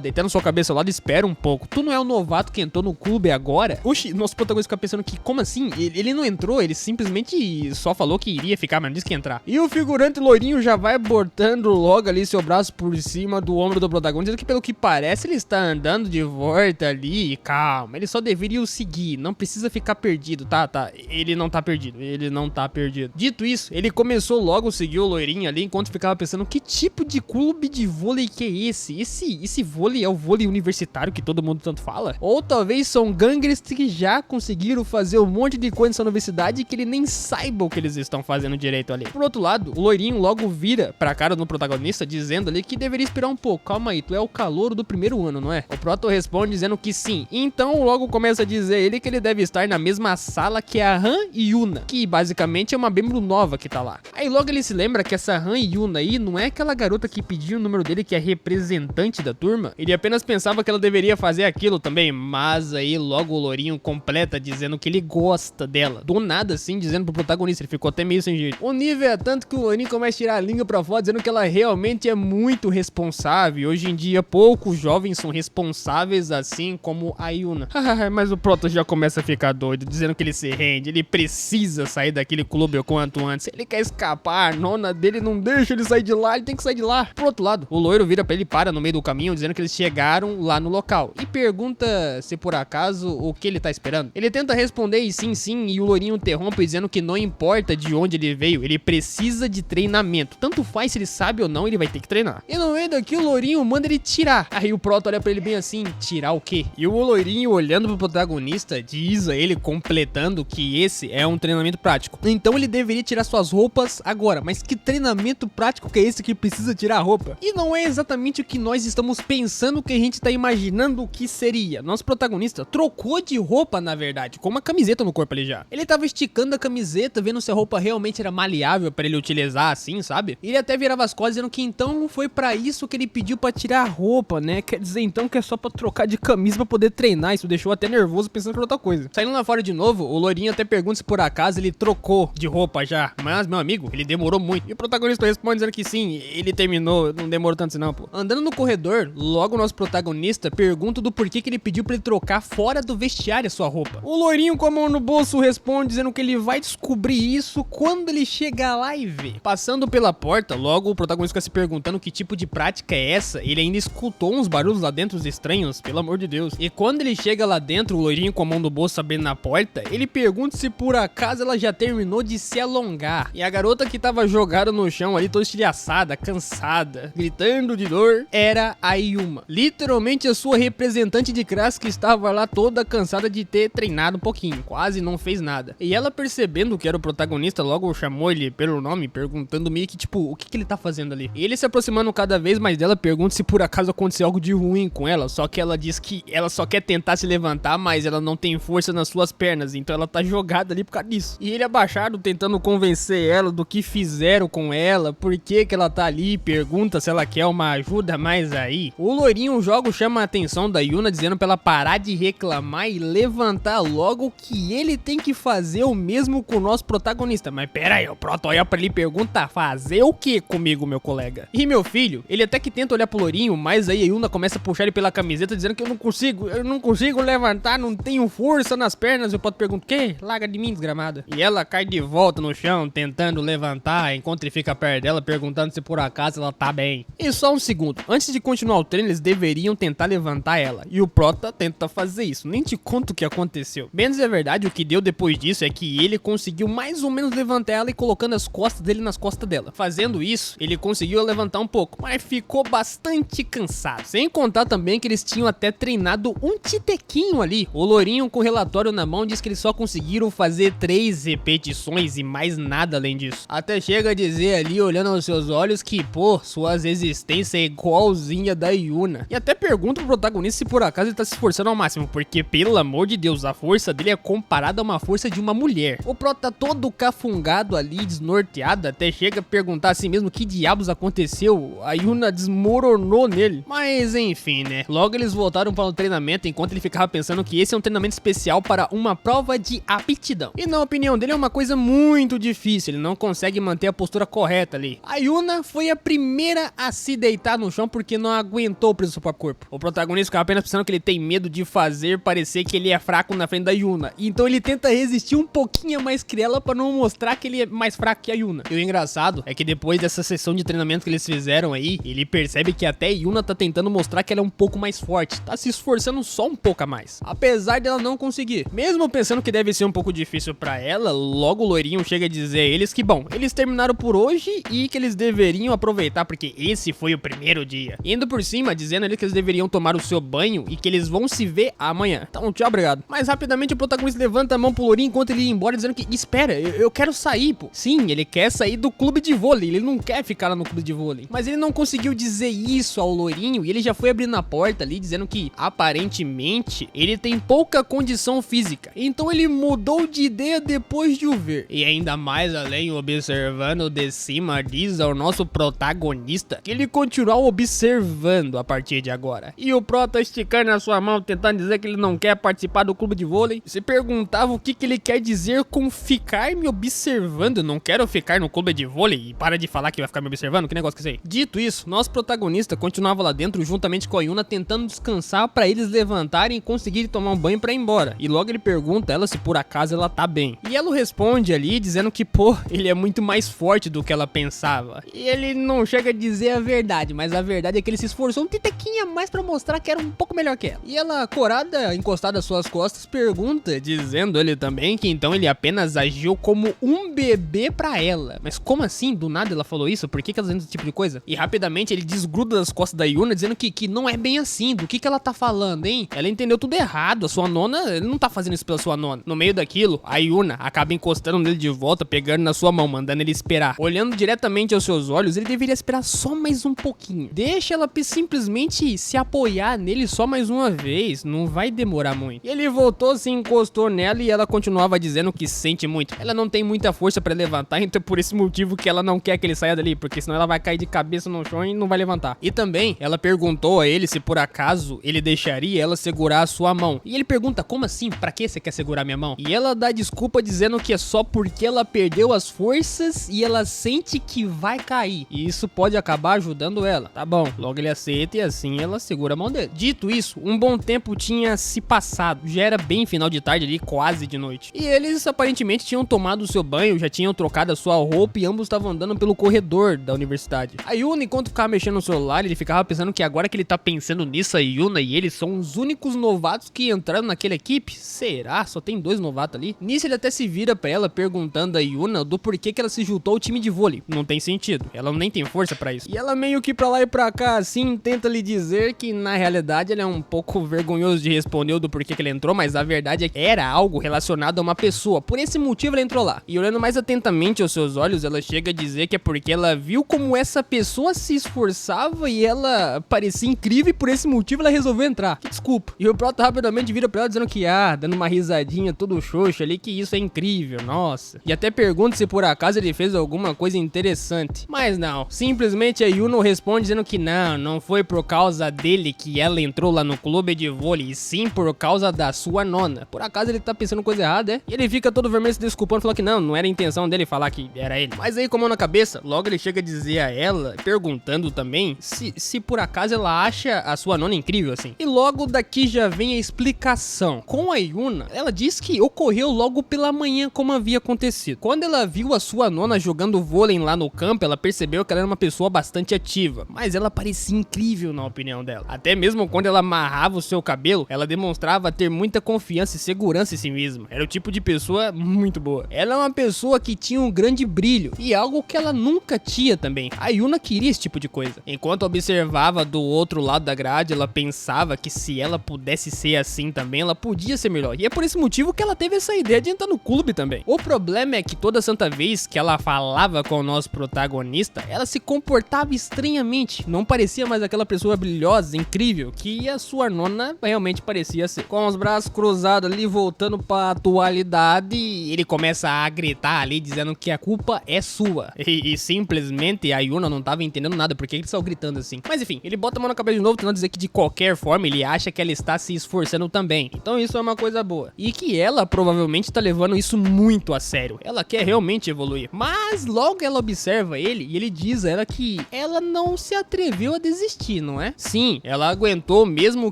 deitando sua cabeça ao lado, espera um pouco. Tu não é o novato que entrou no clube agora? Oxi, nosso protagonista fica pensando que, como assim? Ele não entrou, ele simplesmente só falou que iria ficar, mas não disse que ia entrar. E o figurante loirinho já vai botando logo ali seu braço por cima do ombro do protagonista, dizendo que pelo que parece ele está andando de volta ali, e calma, ele só deveria o seguir, não precisa ficar perdido, tá, ele não tá perdido. Dito isso, ele começou logo a seguir o loirinho ali, enquanto ficava pensando que tipo de clube de vôlei que é esse? Esse vôlei é o vôlei universitário que todo mundo tanto fala? Ou talvez são gangsters que já conseguiram fazer um monte de coisa nessa universidade que ele nem saiba o que eles estão fazendo direito ali. Por outro lado, o loirinho logo vira pra cara do protagonista, dizendo ali que deveria esperar um pouco. Calma aí, tu é o calouro do primeiro ano, não é? O proto responde dizendo que sim. Então logo começa a dizer ele que ele deve estar na mesma sala que a Han e Yuna, que basicamente é uma membro nova que tá lá. Aí logo ele se lembra que essa Han e Yuna aí não é aquela garota que pediu o número dele, que é representante da turma. Ele apenas pensava que ela deveria fazer aquilo também, mas aí logo o lourinho completa dizendo que ele gosta dela. Do nada assim, dizendo pro protagonista, ele ficou até meio sem jeito. O nível é tanto que o lourinho começa a tirar a língua pra fora, dizendo que ela realmente é muito responsável. Hoje em dia poucos jovens são responsáveis assim como a Yuna. Mas o proto já começa a ficar doido, dizendo que ele se rende, ele precisa sair daquele clube o quanto antes. Ele quer escapar, a nona dele não deixa ele sair de lá, ele tem que sair de lá. Por outro lado, o loiro vira pra ele, para no meio do caminho, dizendo que eles chegaram lá no local, e pergunta se por acaso o que ele tá esperando. Ele tenta responder e sim, e o loirinho interrompe dizendo que não importa de onde ele veio, ele precisa de treinamento. Tanto faz se ele sabe ou não, ele vai ter que treinar. E no meio daqui o loirinho manda ele tirar. Aí o proto olha pra ele bem assim, tirar o quê? E o loirinho olhando pro protagonista diz a ele, completando, que esse é um treinamento prático. Então ele deveria tirar suas roupas agora. Mas que treinamento prático que é esse que precisa tirar a roupa? E não é exatamente o que nós estamos pensando que a gente tá imaginando o que seria. Nosso protagonista trocou de roupa, na verdade, com uma camiseta no corpo ali já. Ele tava esticando a camiseta, vendo se a roupa realmente era maleável confiável pra ele utilizar assim, sabe? Ele até virava as costas dizendo que então foi pra isso que ele pediu pra tirar a roupa, né? Quer dizer então que é só pra trocar de camisa pra poder treinar. Isso deixou até nervoso pensando que era outra coisa. Saindo lá fora de novo, o loirinho até pergunta se por acaso ele trocou de roupa já. Mas, meu amigo, ele demorou muito. E o protagonista responde dizendo que sim, ele terminou, não demorou tanto assim não, pô. Andando no corredor, logo o nosso protagonista pergunta do porquê que ele pediu pra ele trocar fora do vestiário a sua roupa. O loirinho com a mão no bolso responde dizendo que ele vai descobrir isso quando ele chegar lá e ver. Passando pela porta, logo o protagonista fica se perguntando que tipo de prática é essa. Ele ainda escutou uns barulhos lá dentro, os estranhos, pelo amor de Deus. E quando ele chega lá dentro, o loirinho com a mão no bolso abrindo na porta, ele pergunta se por acaso ela já terminou de se alongar. E a garota que tava jogada no chão ali, toda estilhaçada, cansada, gritando de dor, era a Yuma. Literalmente a sua representante de classe que estava lá toda cansada de ter treinado um pouquinho. Quase não fez nada. E ela percebendo que era o protagonista, logo chamou ele pelo nome, perguntando meio que tipo, o que ele tá fazendo ali? E ele se aproximando cada vez mais dela, pergunta se por acaso aconteceu algo de ruim com ela, só que ela diz que ela só quer tentar se levantar, mas ela não tem força nas suas pernas, então ela tá jogada ali por causa disso. E ele abaixado tentando convencer ela do que fizeram com ela, por que ela tá ali, pergunta se ela quer uma ajuda mais aí. O loirinho jogo chama a atenção da Yuna dizendo pra ela parar de reclamar e levantar logo, que ele tem que fazer o mesmo com o nosso protagonista. Mas pera aí, o Proto olha pra ele e pergunta, fazer o que comigo, meu colega? E meu filho, ele até que tenta olhar pro loirinho, mas aí a Yuna começa a puxar ele pela camiseta dizendo que eu não consigo levantar, não tenho força nas pernas. E o Proto pergunta, o quê? Larga de mim, desgramada. E ela cai de volta no chão, tentando levantar, enquanto ele fica perto dela, perguntando se por acaso ela tá bem. E só um segundo, antes de continuar o treino, eles deveriam tentar levantar ela. E o Prota tenta fazer isso, nem te conto o que aconteceu. Menos é verdade, o que deu depois disso é que ele conseguiu mais ou menos levantar ela e colocando as costas dele nas costas dela. Fazendo isso, ele conseguiu levantar um pouco, mas ficou bastante cansado. Sem contar também que eles tinham até treinado um titequinho ali. O loirinho com o relatório na mão diz que eles só conseguiram fazer 3 repetições e mais nada além disso. Até chega a dizer ali, olhando aos seus olhos, que pô, sua resistência é igualzinha da Yuna. E até pergunta pro protagonista se por acaso ele tá se esforçando ao máximo, porque pelo amor de Deus, a força dele é comparada a uma força de uma mulher. O Prota tá todo cafungado ali, desnorteado, até chega a perguntar a si mesmo que diabos aconteceu. A Yuna desmoronou nele. Mas enfim, né? Logo eles voltaram para o treinamento, enquanto ele ficava pensando que esse é um treinamento especial para uma prova de aptidão. E na opinião dele é uma coisa muito difícil, ele não consegue manter a postura correta ali. A Yuna foi a primeira a se deitar no chão porque não aguentou o peso do seu próprio corpo. O protagonista ficava apenas pensando que ele tem medo de fazer parecer que ele é fraco na frente da Yuna. Então ele tenta resistir um pouquinho mais que ela para não mostrar que ele é mais fraco que a Yuna. E o engraçado é que depois dessa sessão de treinamento que eles fizeram aí, ele percebe que até a Yuna tá tentando mostrar que ela é um pouco mais forte, tá se esforçando só um pouco a mais, apesar dela não conseguir. Mesmo pensando que deve ser um pouco difícil pra ela, logo o loirinho chega a dizer a eles que bom, eles terminaram por hoje e que eles deveriam aproveitar porque esse foi o primeiro dia. Indo por cima, dizendo a eles que eles deveriam tomar o seu banho e que eles vão se ver amanhã. Então tchau, obrigado. Mas rapidamente o protagonista levanta a mão pro loirinho enquanto ele ia embora, dizendo que espera, eu quero sair, pô. Sim, ele quer sair do clube de vôlei, ele não quer ficar lá no clube de vôlei. Mas ele não conseguiu dizer isso ao loirinho e ele já foi abrindo a porta ali, dizendo que aparentemente ele tem pouca condição física. Então ele mudou de ideia depois de o ver. E ainda mais além, observando de cima, diz ao nosso protagonista que ele continuar observando a partir de agora. E o Prota esticando a sua mão, tentando dizer que ele não quer participar do clube de vôlei. Se perguntava o que ele quer dizer com ficar me observando. Não quero ficar no clube de vôlei. E para de falar que vai ficar me observando, que negócio que é isso aí? Dito isso, nosso protagonista continuava lá dentro juntamente com a Yuna, tentando descansar para eles levantarem e conseguirem tomar um banho para ir embora. E logo ele pergunta ela se por acaso ela tá bem. E ela responde ali dizendo que pô, ele é muito mais forte do que ela pensava. E ele não chega a dizer a verdade, mas a verdade é que ele se esforçou um titequinho a mais para mostrar que era um pouco melhor que ela. E ela, corada, encostada às suas costas, pergunta, dizendo ele também que então ele apenas agiu como um bebê pra ela. Mas como assim? Do nada ela falou isso? Por que ela tá fazendo esse tipo de coisa? E rapidamente ele desgruda das costas da Yuna, dizendo que não é bem assim. Do que ela tá falando, hein? Ela entendeu tudo errado. A sua nona, ele não tá fazendo isso pela sua nona. No meio daquilo, a Yuna acaba encostando nele de volta, pegando na sua mão, mandando ele esperar. Olhando diretamente aos seus olhos, ele deveria esperar só mais um pouquinho. Deixa ela simplesmente se apoiar nele só mais uma vez. Não vai demorar muito. E ele voltou, se encostou nela e ela continuava dizendo que sente muito. Ela não tem muita força pra levantar levantar, então é por esse motivo que ela não quer que ele saia dali, porque senão ela vai cair de cabeça no chão e não vai levantar. E também, ela perguntou a ele se por acaso ele deixaria ela segurar a sua mão. E ele pergunta, como assim? Pra que você quer segurar minha mão? E ela dá desculpa dizendo que é só porque ela perdeu as forças e ela sente que vai cair. E isso pode acabar ajudando ela. Tá bom, logo ele aceita e assim ela segura a mão dele. Dito isso, um bom tempo tinha se passado. Já era bem final de tarde ali, quase de noite. E eles aparentemente tinham tomado o seu banho, já tinham trocado a sua roupa e ambos estavam andando pelo corredor da universidade. A Yuna, enquanto ficava mexendo no celular, ele ficava pensando que agora que ele tá pensando nisso, a Yuna e ele são os únicos novatos que entraram naquela equipe. Será? Só tem 2 novatos ali? Nisso ele até se vira pra ela perguntando a Yuna do porquê que ela se juntou ao time de vôlei. Não tem sentido, ela nem tem força pra isso. E ela meio que pra lá e pra cá assim, tenta lhe dizer que na realidade ele é um pouco vergonhoso de responder do porquê que ele entrou, mas a verdade é que era algo relacionado a uma pessoa. Por esse motivo ela entrou lá. E olhando mais atentamente aos seus olhos, ela chega a dizer que é porque ela viu como essa pessoa se esforçava e ela parecia incrível e por esse motivo ela resolveu entrar. Que desculpa. E o Prota rapidamente vira pra ela dizendo que, dando uma risadinha todo xoxo ali, que isso é incrível, nossa. E até pergunta se por acaso ele fez alguma coisa interessante. Mas não, simplesmente a Yuno responde dizendo que não foi por causa dele que ela entrou lá no clube de vôlei, e sim por causa da sua nona. Por acaso ele tá pensando coisa errada, é? E ele fica todo vermelho se desculpando, falando que não era a intenção dele falar que era ele. Mas aí com a mão na cabeça, logo ele chega a dizer a ela, perguntando também, se por acaso ela acha a sua nona incrível assim. E logo daqui já vem a explicação. Com a Yuna, ela diz que ocorreu logo pela manhã como havia acontecido. Quando ela viu a sua nona jogando vôlei lá no campo, ela percebeu que ela era uma pessoa bastante ativa, mas ela parecia incrível na opinião dela. Até mesmo quando ela amarrava o seu cabelo, ela demonstrava ter muita confiança e segurança em si mesma. Era o tipo de pessoa muito boa. Ela é uma pessoa que tinha um grande brilho e algo que ela nunca tinha também. A Yuna queria esse tipo de coisa. Enquanto observava do outro lado da grade, ela pensava que se ela pudesse ser assim também, ela podia ser melhor. E é por esse motivo que ela teve essa ideia de entrar no clube também. O problema é que toda santa vez que ela falava com o nosso protagonista, ela se comportava estranhamente. Não parecia mais aquela pessoa brilhosa, incrível, que a sua nona realmente parecia ser. Com os braços cruzados ali, voltando pra atualidade, ele começa a gritar ali, dizendo que a culpa é sua. E simplesmente a Yuna não tava entendendo nada, porque ele saiu gritando assim. Mas enfim, ele bota a mão na cabeça de novo, tentando dizer que de qualquer forma ele acha que ela está se esforçando também. Então isso é uma coisa boa. E que ela provavelmente tá levando isso muito a sério. Ela quer realmente evoluir. Mas logo ela observa ele e ele diz a ela que ela não se atreveu a desistir, não é? Sim, ela aguentou mesmo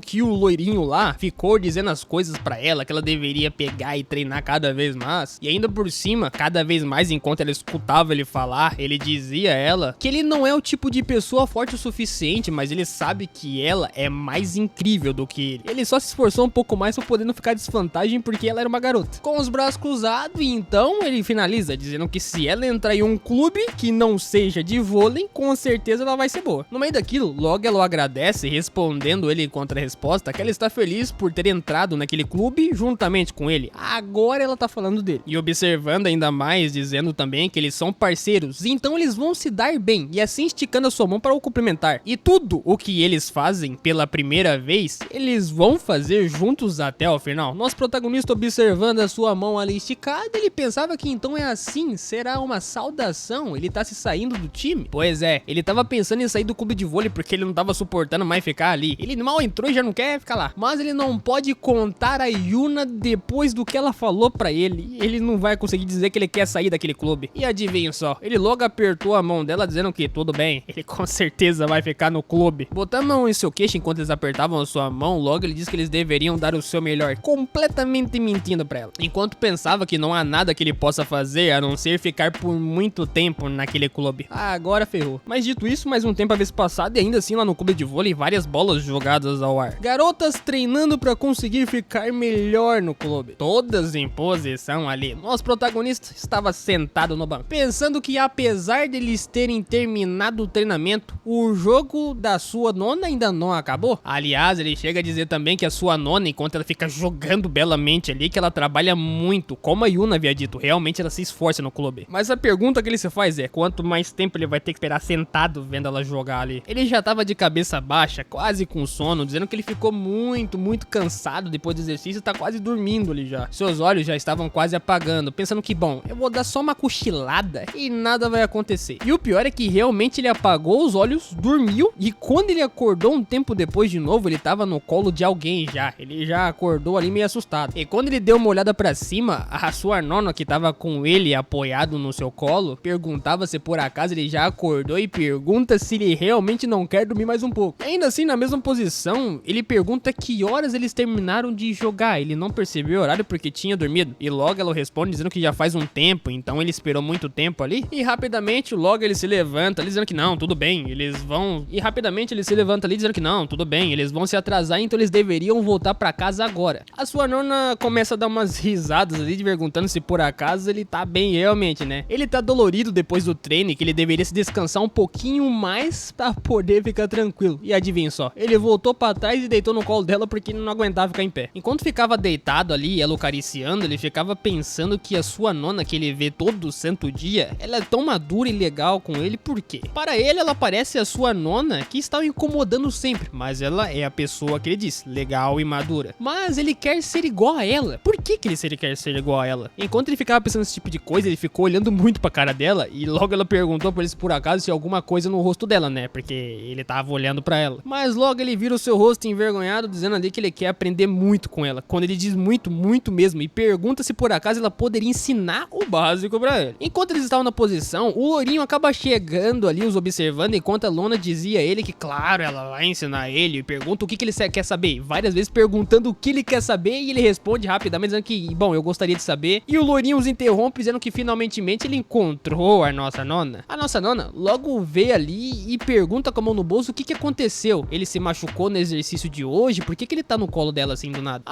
que o loirinho lá ficou dizendo as coisas pra ela, que ela deveria pegar e treinar cada vez mais. E ainda por cima, cada vez mais enquanto ela escutava ele falar, ele dizia a ela que ele não é o tipo de pessoa forte o suficiente, mas ele sabe que ela é mais incrível do que ele. Ele só se esforçou um pouco mais pra poder não ficar desvantagem porque ela era uma garota. Com os braços cruzados, e então ele finaliza dizendo que se ela entrar em um clube que não seja de vôlei, com certeza ela vai ser boa. No meio daquilo, logo ela o agradece, respondendo ele contra a resposta que ela está feliz por ter entrado naquele clube juntamente com ele. Agora ela tá falando dele. E observando ainda mais, dizendo também que eles são parceiros, então eles vão se dar bem, e assim esticando a sua mão para o cumprimentar. E tudo o que eles fazem pela primeira vez, eles vão fazer juntos até o final. Nosso protagonista, observando a sua mão ali esticada, ele pensava que então é assim, será uma saudação? Ele tá se saindo do time? Pois é, ele tava pensando em sair do clube de vôlei porque ele não tava suportando mais ficar ali. Ele mal entrou e já não quer ficar lá. Mas ele não pode contar a Yuna depois do que ela falou pra ele. Ele não vai conseguir dizer que ele quer sair daquele clube. E adivinha só, ele logo apertou a mão dela dizendo que tudo bem, ele com certeza vai ficar no clube. Botando a mão em seu queixo enquanto eles apertavam a sua mão, logo ele disse que eles deveriam dar o seu melhor, completamente mentindo pra ela. Enquanto pensava que não há nada que ele possa fazer a não ser ficar por muito tempo naquele clube. Agora ferrou. Mas dito isso, mais um tempo havia se passado e ainda assim lá no clube de vôlei várias bolas jogadas ao ar. Garotas treinando pra conseguir ficar melhor no clube. Todas em posição ali. Nosso protagonista estava sentado no banco, pensando que apesar deles terem terminado o treinamento, o jogo da sua nona ainda não acabou. Aliás, ele chega a dizer também que a sua nona, enquanto ela fica jogando belamente ali, que ela trabalha muito, como a Yuna havia dito, realmente ela se esforça no clube. Mas a pergunta que ele se faz é, quanto mais tempo ele vai ter que esperar sentado vendo ela jogar ali? Ele já tava de cabeça baixa, quase com sono, dizendo que ele ficou muito cansado depois do exercício e tá quase dormindo ali já. Seus olhos já estavam quase apagando, pensando que, bom, eu vou dar só uma cochilada e nada vai acontecer. E o pior é que realmente ele apagou os olhos, dormiu, e quando ele acordou um tempo depois de novo, ele tava no colo de alguém já. Ele já acordou ali meio assustado. E quando ele deu uma olhada pra cima, a sua nona que tava com ele apoiado no seu colo, perguntava se por acaso ele já acordou e pergunta se ele realmente não quer dormir mais um pouco. Ainda assim, na mesma posição, ele pergunta que horas eles terminaram de jogar. Ele não percebeu o horário porque tinha dormido. E logo ela responde dizendo que já faz um tempo, então ele esperou muito tempo ali. E rapidamente, logo ele se levanta ali dizendo que não, tudo bem, eles vão... E rapidamente ele se levanta ali dizendo que não, tudo bem, eles vão se atrasar, então eles deveriam voltar pra casa agora. A sua nona começa a dar umas risadas ali, perguntando se por acaso ele tá bem realmente, né? Ele tá dolorido depois do treino, que ele deveria se descansar um pouquinho mais pra poder ficar tranquilo. E adivinha só, ele voltou pra trás e deitou no colo dela porque não aguentava ficar em pé. Enquanto ficava deitado ali, ela o acariciando, ele ficava pensando que a sua nona, que ele vê todo santo dia, ela é tão madura e legal com ele, por quê? Para ele, ela parece a sua nona, que está o incomodando sempre, mas ela é a pessoa que ele diz, legal e madura. Mas ele quer ser igual a ela. Por que ele quer ser igual a ela? Enquanto ele ficava pensando nesse tipo de coisa, ele ficou olhando muito pra cara dela, e logo ela perguntou pra ele se por acaso tinha alguma coisa no rosto dela, né? Porque ele tava olhando pra ela. Mas logo ele vira o seu rosto envergonhado, dizendo ali que ele quer aprender muito com ela. Quando ele diz muito, muito mesmo, e pergunta se por acaso ela poderia ensinar o básico pra ele. Enquanto eles estavam na posição, o lourinho acaba chegando ali, os observando, enquanto a Lona dizia a ele que, claro, ela vai ensinar ele, e pergunta o que ele quer saber. Várias vezes perguntando o que ele quer saber, e ele responde rapidamente, dizendo que, bom, eu gostaria de saber. E o lourinho os interrompe, dizendo que finalmente ele encontrou a nossa nona. A nossa nona logo vê ali e pergunta com a mão no bolso o que aconteceu. Ele se machucou no exercício de hoje? Por que ele tá no colo dela assim do nada?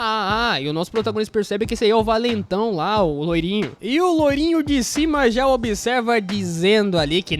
E o nosso protagonista percebe que esse aí é o valentão lá, o loirinho. E o loirinho de cima já observa dizendo ali que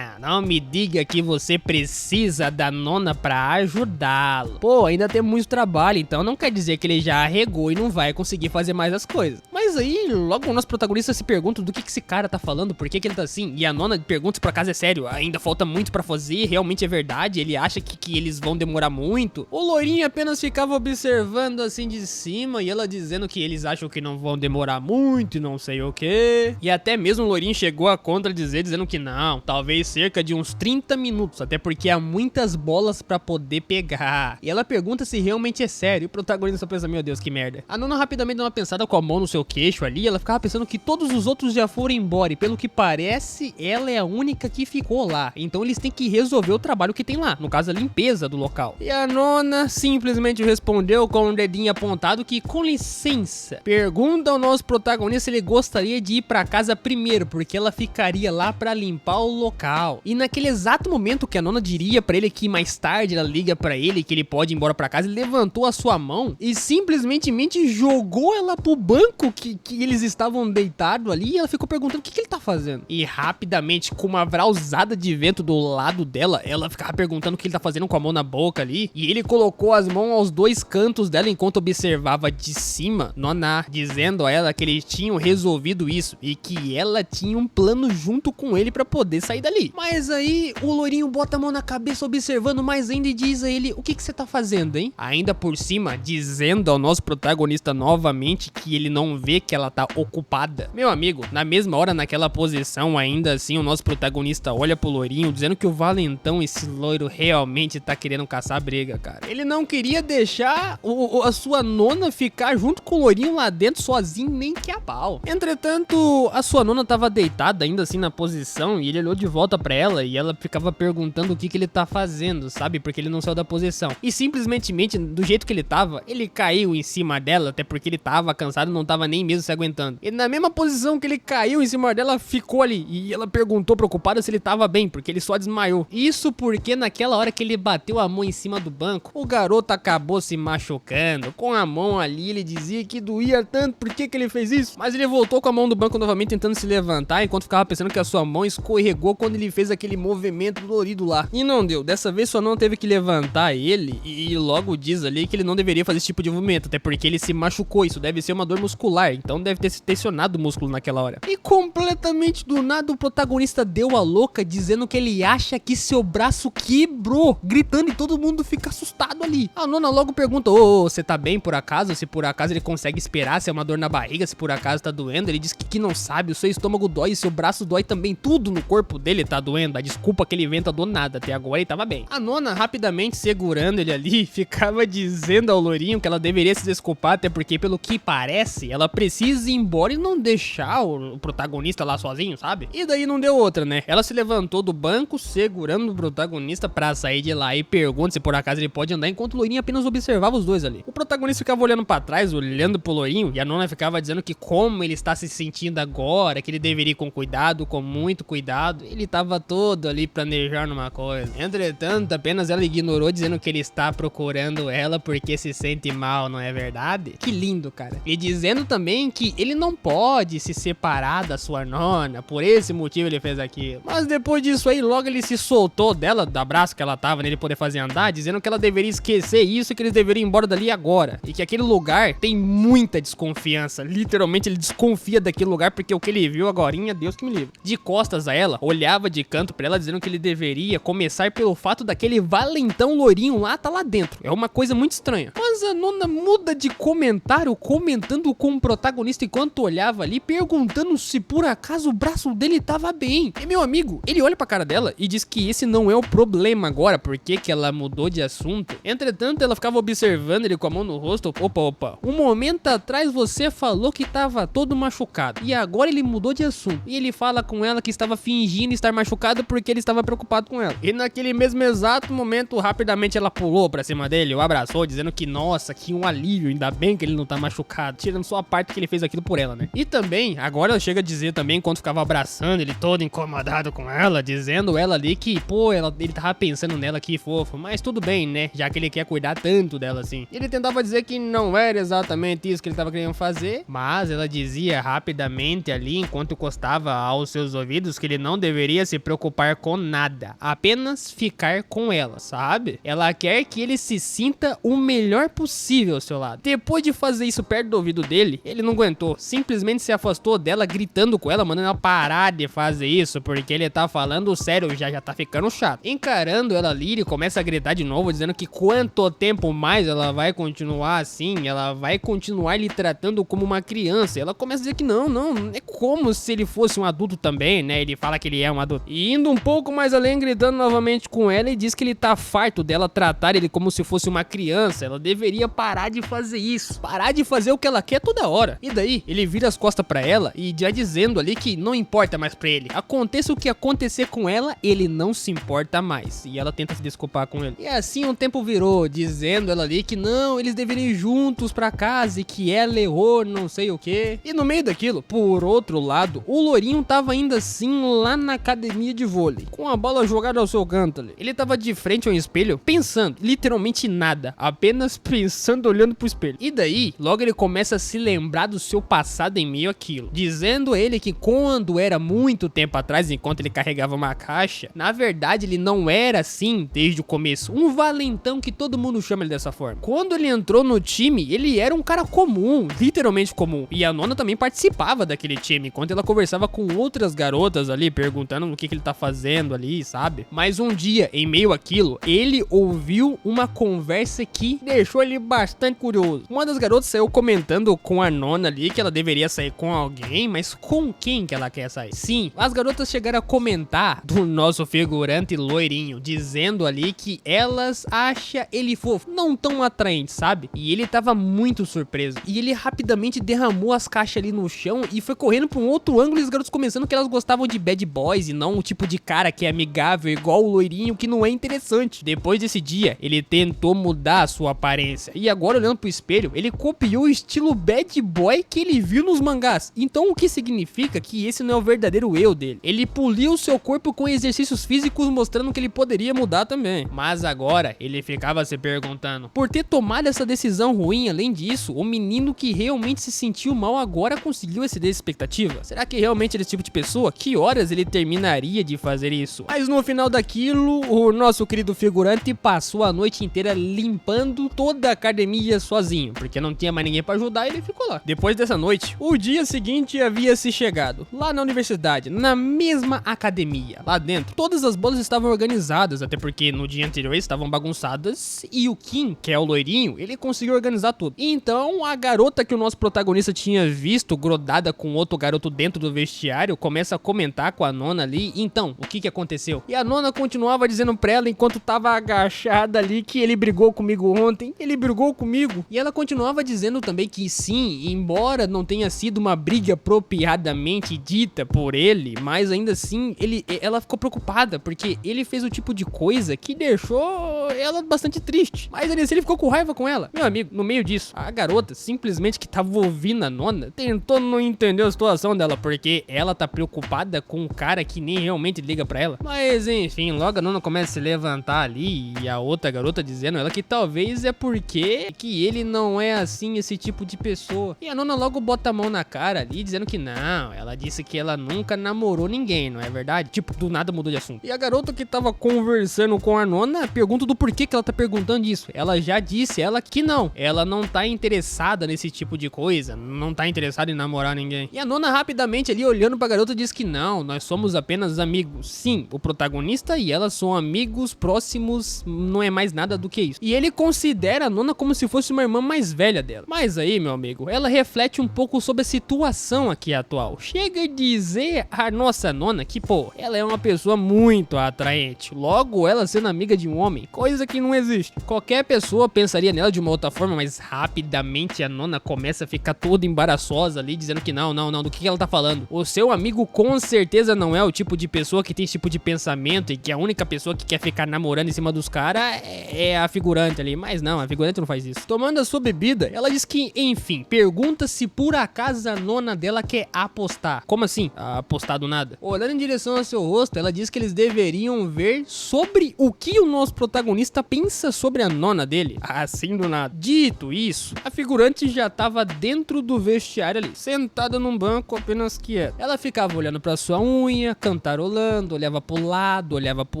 não me diga que você precisa da nona pra ajudá-lo. Pô, ainda tem muito trabalho, então não quer dizer que ele já arregou e não vai conseguir fazer mais as coisas. Mas aí, logo o nosso protagonista se pergunta do que esse cara tá falando, por que ele tá assim? E a nona pergunta se por acaso é sério, ainda falta muito pra fazer, realmente é verdade, ele acha que eles vão demorar muito. O loirinho apenas ficava observando assim de cima e ela dizendo que eles acham que não vão demorar muito e não sei o que. E até mesmo o loirinho chegou a contradizer, dizendo que não, talvez cerca de uns 30 minutos, até porque há muitas bolas pra poder pegar. E ela pergunta se realmente é sério, e o protagonista só pensa, meu Deus, que merda. A nona rapidamente dá uma pensada com a mão no seu queixo ali, ela ficava pensando que todos os outros já foram embora, e pelo que parece, ela é a única que ficou lá. Então eles têm que resolver o trabalho que tem lá, no caso a limpeza do local. E a nona simplesmente respondeu com um dedinho apontado que, com licença, pergunta ao nosso protagonista se ele gostaria de ir pra casa primeiro, porque ela ficaria lá pra limpar o local. E naquele exato momento que a nona diria pra ele que mais tarde ela liga pra ele que ele pode ir embora pra casa, ele levantou a sua mão e simplesmente jogou ela pro banco que eles estavam deitados ali, e ela ficou perguntando o que ele tá fazendo. E rapidamente, com uma vrausada de vento do lado dela, ela ficava perguntando o que ele tá fazendo com a mão na boca ali, e ele colocou as mãos aos dois cantos dela enquanto observava de cima, nona, dizendo a ela que eles tinham resolvido isso e que ela tinha um plano junto com ele pra poder sair dali. Mas aí o loirinho bota a mão na cabeça observando mais ainda e diz a ele, o que você tá fazendo, hein? Ainda por cima, dizendo ao nosso protagonista novamente que ele não vê que ela tá ocupada. Meu amigo, na mesma hora, naquela posição, ainda assim, o nosso protagonista olha pro loirinho, dizendo que o valentão, esse loiro, realmente tá querendo caçar briga, cara. Ele não queria deixar a sua nona ficar junto com o loirinho lá dentro, sozinho, nem que a pau. Entretanto, a sua nona tava deitada ainda assim na posição, e ele olhou de volta pra ela, e ela ficava perguntando o que ele tá fazendo, sabe? Porque ele não saiu da posição. E simplesmente, do jeito que ele tava, ele caiu em cima dela, até porque ele tava cansado e não tava nem mesmo se aguentando. E na mesma posição que ele caiu em cima dela, ficou ali, e ela perguntou preocupada se ele tava bem, porque ele só desmaiou. Isso porque naquela hora que ele bateu a mão em cima do banco, o garoto acabou se machucando. Com a mão ali, ele dizia que doía tanto, por que ele fez isso? Mas ele voltou com a mão do banco novamente, tentando se levantar, enquanto ficava pensando que a sua mão escorregou quando ele fez aquele movimento dolorido lá. E não deu, dessa vez sua não teve que levantar ele, e logo diz ali que ele não deveria fazer esse tipo de movimento, até porque ele se machucou, isso deve ser uma dor muscular, então deve ter se tensionado o músculo naquela hora. E completamente do nada o protagonista deu a louca, dizendo que ele acha que seu braço quebrou, gritando, e todo mundo fica assustado ali. A nona logo pergunta, você tá bem por acaso? Se por acaso ele consegue esperar, se é uma dor na barriga, se por acaso casa tá doendo, ele diz que não sabe, o seu estômago dói, seu braço dói também, tudo no corpo dele tá doendo. A desculpa que ele inventa do nada, até agora ele tava bem. A nona, rapidamente segurando ele ali, ficava dizendo ao loirinho que ela deveria se desculpar, até porque, pelo que parece, ela precisa ir embora e não deixar o protagonista lá sozinho, sabe? E daí não deu outra, né? Ela se levantou do banco, segurando o protagonista pra sair de lá e pergunta se por acaso ele pode andar, enquanto o loirinho apenas observava os dois ali. O protagonista ficava olhando pra trás, olhando pro loirinho, e a nona ficava dizendo que como ele está se sentindo agora, que ele deveria ir com cuidado, com muito cuidado. Ele tava todo ali planejando uma coisa. Entretanto, apenas ela ignorou, dizendo que ele está procurando ela porque se sente mal, não é verdade? Que lindo, cara. E dizendo também que ele não pode se separar da sua nona, por esse motivo ele fez aquilo. Mas depois disso aí, logo ele se soltou dela, do abraço que ela tava nele poder fazer andar, dizendo que ela deveria esquecer isso e que eles deveriam ir embora dali agora. E que aquele lugar tem muita desconfiança. Literalmente ele desconfia daquele lugar porque o que ele viu agorinha, Deus que me livre. De costas a ela, olhava de canto pra ela, dizendo que ele deveria começar pelo fato daquele valentão loirinho lá tá lá dentro. É uma coisa muito estranha. Mas a nona muda de comentário, comentando com o protagonista enquanto olhava ali, perguntando se por acaso o braço dele tava bem. E meu amigo, ele olha pra cara dela e diz que esse não é o problema agora, porque que ela mudou de assunto. Entretanto, ela ficava observando ele com a mão no rosto. Opa, um momento atrás você falou que tava todo machucado, e agora ele mudou de assunto. E ele fala com ela que estava fingindo estar machucado porque ele estava preocupado com ela. E naquele mesmo exato momento, rapidamente ela pulou pra cima dele, o abraçou, dizendo que nossa, que um alívio, ainda bem que ele não tá machucado, tirando só a parte que ele fez aquilo por ela, né? E também, agora ela chega a dizer também, enquanto ficava abraçando ele todo incomodado com ela, dizendo ela ali que, pô, ele tava pensando nela, que fofo, mas tudo bem, né? Já que ele quer cuidar tanto dela assim. Ele tentava dizer que não era exatamente isso que ele tava querendo fazer, mas ela dizia rapidamente ali, enquanto encostava aos seus ouvidos, que ele não deveria se preocupar com nada, apenas ficar com ela, sabe? Ela quer que ele se sinta o melhor possível ao seu lado. Depois de fazer isso perto do ouvido dele, ele não aguentou, simplesmente se afastou dela, gritando com ela, mandando ela parar de fazer isso, porque ele tá falando sério, já tá ficando chato. Encarando ela ali, ele começa a gritar de novo, dizendo que quanto tempo mais ela vai continuar assim, ela vai continuar lhe tratando como uma criança. Ela começa a dizer que não, é como se ele fosse um adulto também, né? Ele fala que ele é um adulto. E indo um pouco mais além, gritando novamente com ela, e diz que ele tá farto dela tratar ele como se fosse uma criança. Ela deveria parar de fazer isso, parar de fazer o que ela quer toda hora. E daí, ele vira as costas pra ela e já dizendo ali que não importa mais pra ele. Aconteça o que acontecer com ela, ele não se importa mais. E ela tenta se desculpar com ele. E assim o tempo virou, dizendo ela ali que não, eles deveriam ir juntos pra casa e que ela errou, não sei o que. E no meio daquilo, por outro lado, o loirinho tava ainda assim lá na academia de vôlei, com a bola jogada ao seu canto ali. Ele tava de frente ao espelho, pensando, literalmente nada, apenas pensando, olhando pro espelho. E daí, logo ele começa a se lembrar do seu passado em meio àquilo, dizendo a ele que quando era muito tempo atrás, enquanto ele carregava uma caixa, na verdade ele não era assim desde o começo, um valentão que todo mundo chama ele dessa forma. Quando ele entrou no time, ele era um cara comum, literalmente comum, e a nona também participava daquele time, enquanto ela conversava com outras garotas ali, perguntando o que ele tá fazendo ali, sabe? Mas um dia, em meio àquilo, ele ouviu uma conversa que deixou ele bastante curioso. Uma das garotas saiu comentando com a nona ali que ela deveria sair com alguém, mas com quem que ela quer sair? Sim, as garotas chegaram a comentar do nosso figurante loirinho, dizendo ali que elas acham ele fofo, não tão atraente, sabe? E ele tava muito surpreso. E ele rapidamente derramou as caixas ali no chão e foi correndo pra um outro ângulo, e os garotos começando que elas gostavam de bad boys e não o tipo de cara que é amigável, igual o loirinho, que não é interessante. Depois desse dia, ele tentou mudar a sua aparência. E agora, olhando pro espelho, ele copiou o estilo bad boy que ele viu nos mangás. Então, o que significa que esse não é o verdadeiro eu dele. Ele poliu seu corpo com exercícios físicos, mostrando que ele poderia mudar também. Mas agora, ele ficava se perguntando, por ter tomado essa decisão ruim, além disso, o menino que realmente se sentiu mal agora conseguiu exceder a expectativa? Será que realmente ele é esse tipo de pessoa? Que horas ele terminaria de fazer isso? Mas no final daquilo, o nosso querido figurante passou a noite inteira limpando toda a academia sozinho, porque não tinha mais ninguém pra ajudar e ele ficou lá. Depois dessa noite, o dia seguinte havia se chegado. Lá na universidade, na mesma academia, lá dentro, todas as bolas estavam organizadas, até porque no dia anterior estavam bagunçadas, e o Kim, que é o loirinho, ele conseguiu organizar tudo. Então, a garota que o nosso protagonista tinha tinha visto grudada com outro garoto dentro do vestiário, começa a comentar com a nona ali. Então, o que aconteceu? E a nona continuava dizendo pra ela, enquanto tava agachada ali, que ele brigou comigo ontem. Ele brigou comigo. E ela continuava dizendo também que sim, embora não tenha sido uma briga apropriadamente dita por ele, mas ainda assim, ela ficou preocupada, porque ele fez o tipo de coisa que deixou ela bastante triste. Mas ele ficou com raiva com ela. Meu amigo, no meio disso, a garota simplesmente que tava ouvindo a nona, tentou não entender a situação dela, porque ela tá preocupada com um cara que nem realmente liga pra ela. Mas enfim, logo a nona começa a se levantar ali, e a outra garota dizendo ela que talvez é porque que ele não é assim, esse tipo de pessoa. E a nona logo bota a mão na cara ali, dizendo que não, ela disse que ela nunca namorou ninguém, não é verdade? Tipo, do nada mudou de assunto. E a garota que tava conversando com a nona pergunta do porquê que ela tá perguntando isso. Ela já disse que não, ela não tá interessada nesse tipo de coisa, não tá interessada em namorar ninguém. E a nona rapidamente ali olhando pra garota diz que não, nós somos apenas amigos. Sim, o protagonista e ela são amigos próximos, não é mais nada do que isso. E ele considera a nona como se fosse uma irmã mais velha dela. Mas aí, meu amigo, ela reflete um pouco sobre a situação aqui atual. Chega a dizer a nossa nona que, pô, ela é uma pessoa muito atraente. Logo, ela sendo amiga de um homem, coisa que não existe. Qualquer pessoa pensaria nela de uma outra forma, mas rapidamente a nona começa a ficar toda embaraçosa ali, dizendo que não, do que ela tá falando? O seu amigo com certeza não é o tipo de pessoa que tem esse tipo de pensamento e que a única pessoa que quer ficar namorando em cima dos caras é a figurante ali. Mas não, a figurante não faz isso. Tomando a sua bebida, ela diz que, enfim, pergunta se por acaso a nona dela quer apostar. Como assim? Apostar do nada? Olhando em direção ao seu rosto, ela diz que eles deveriam ver sobre o que o nosso protagonista pensa sobre a nona dele. Assim do nada. Dito isso, a figurante já tava dentro do vestiário ali, sentada num banco apenas quieta. Ela ficava olhando pra sua unha, cantarolando, olhava pro lado, olhava pro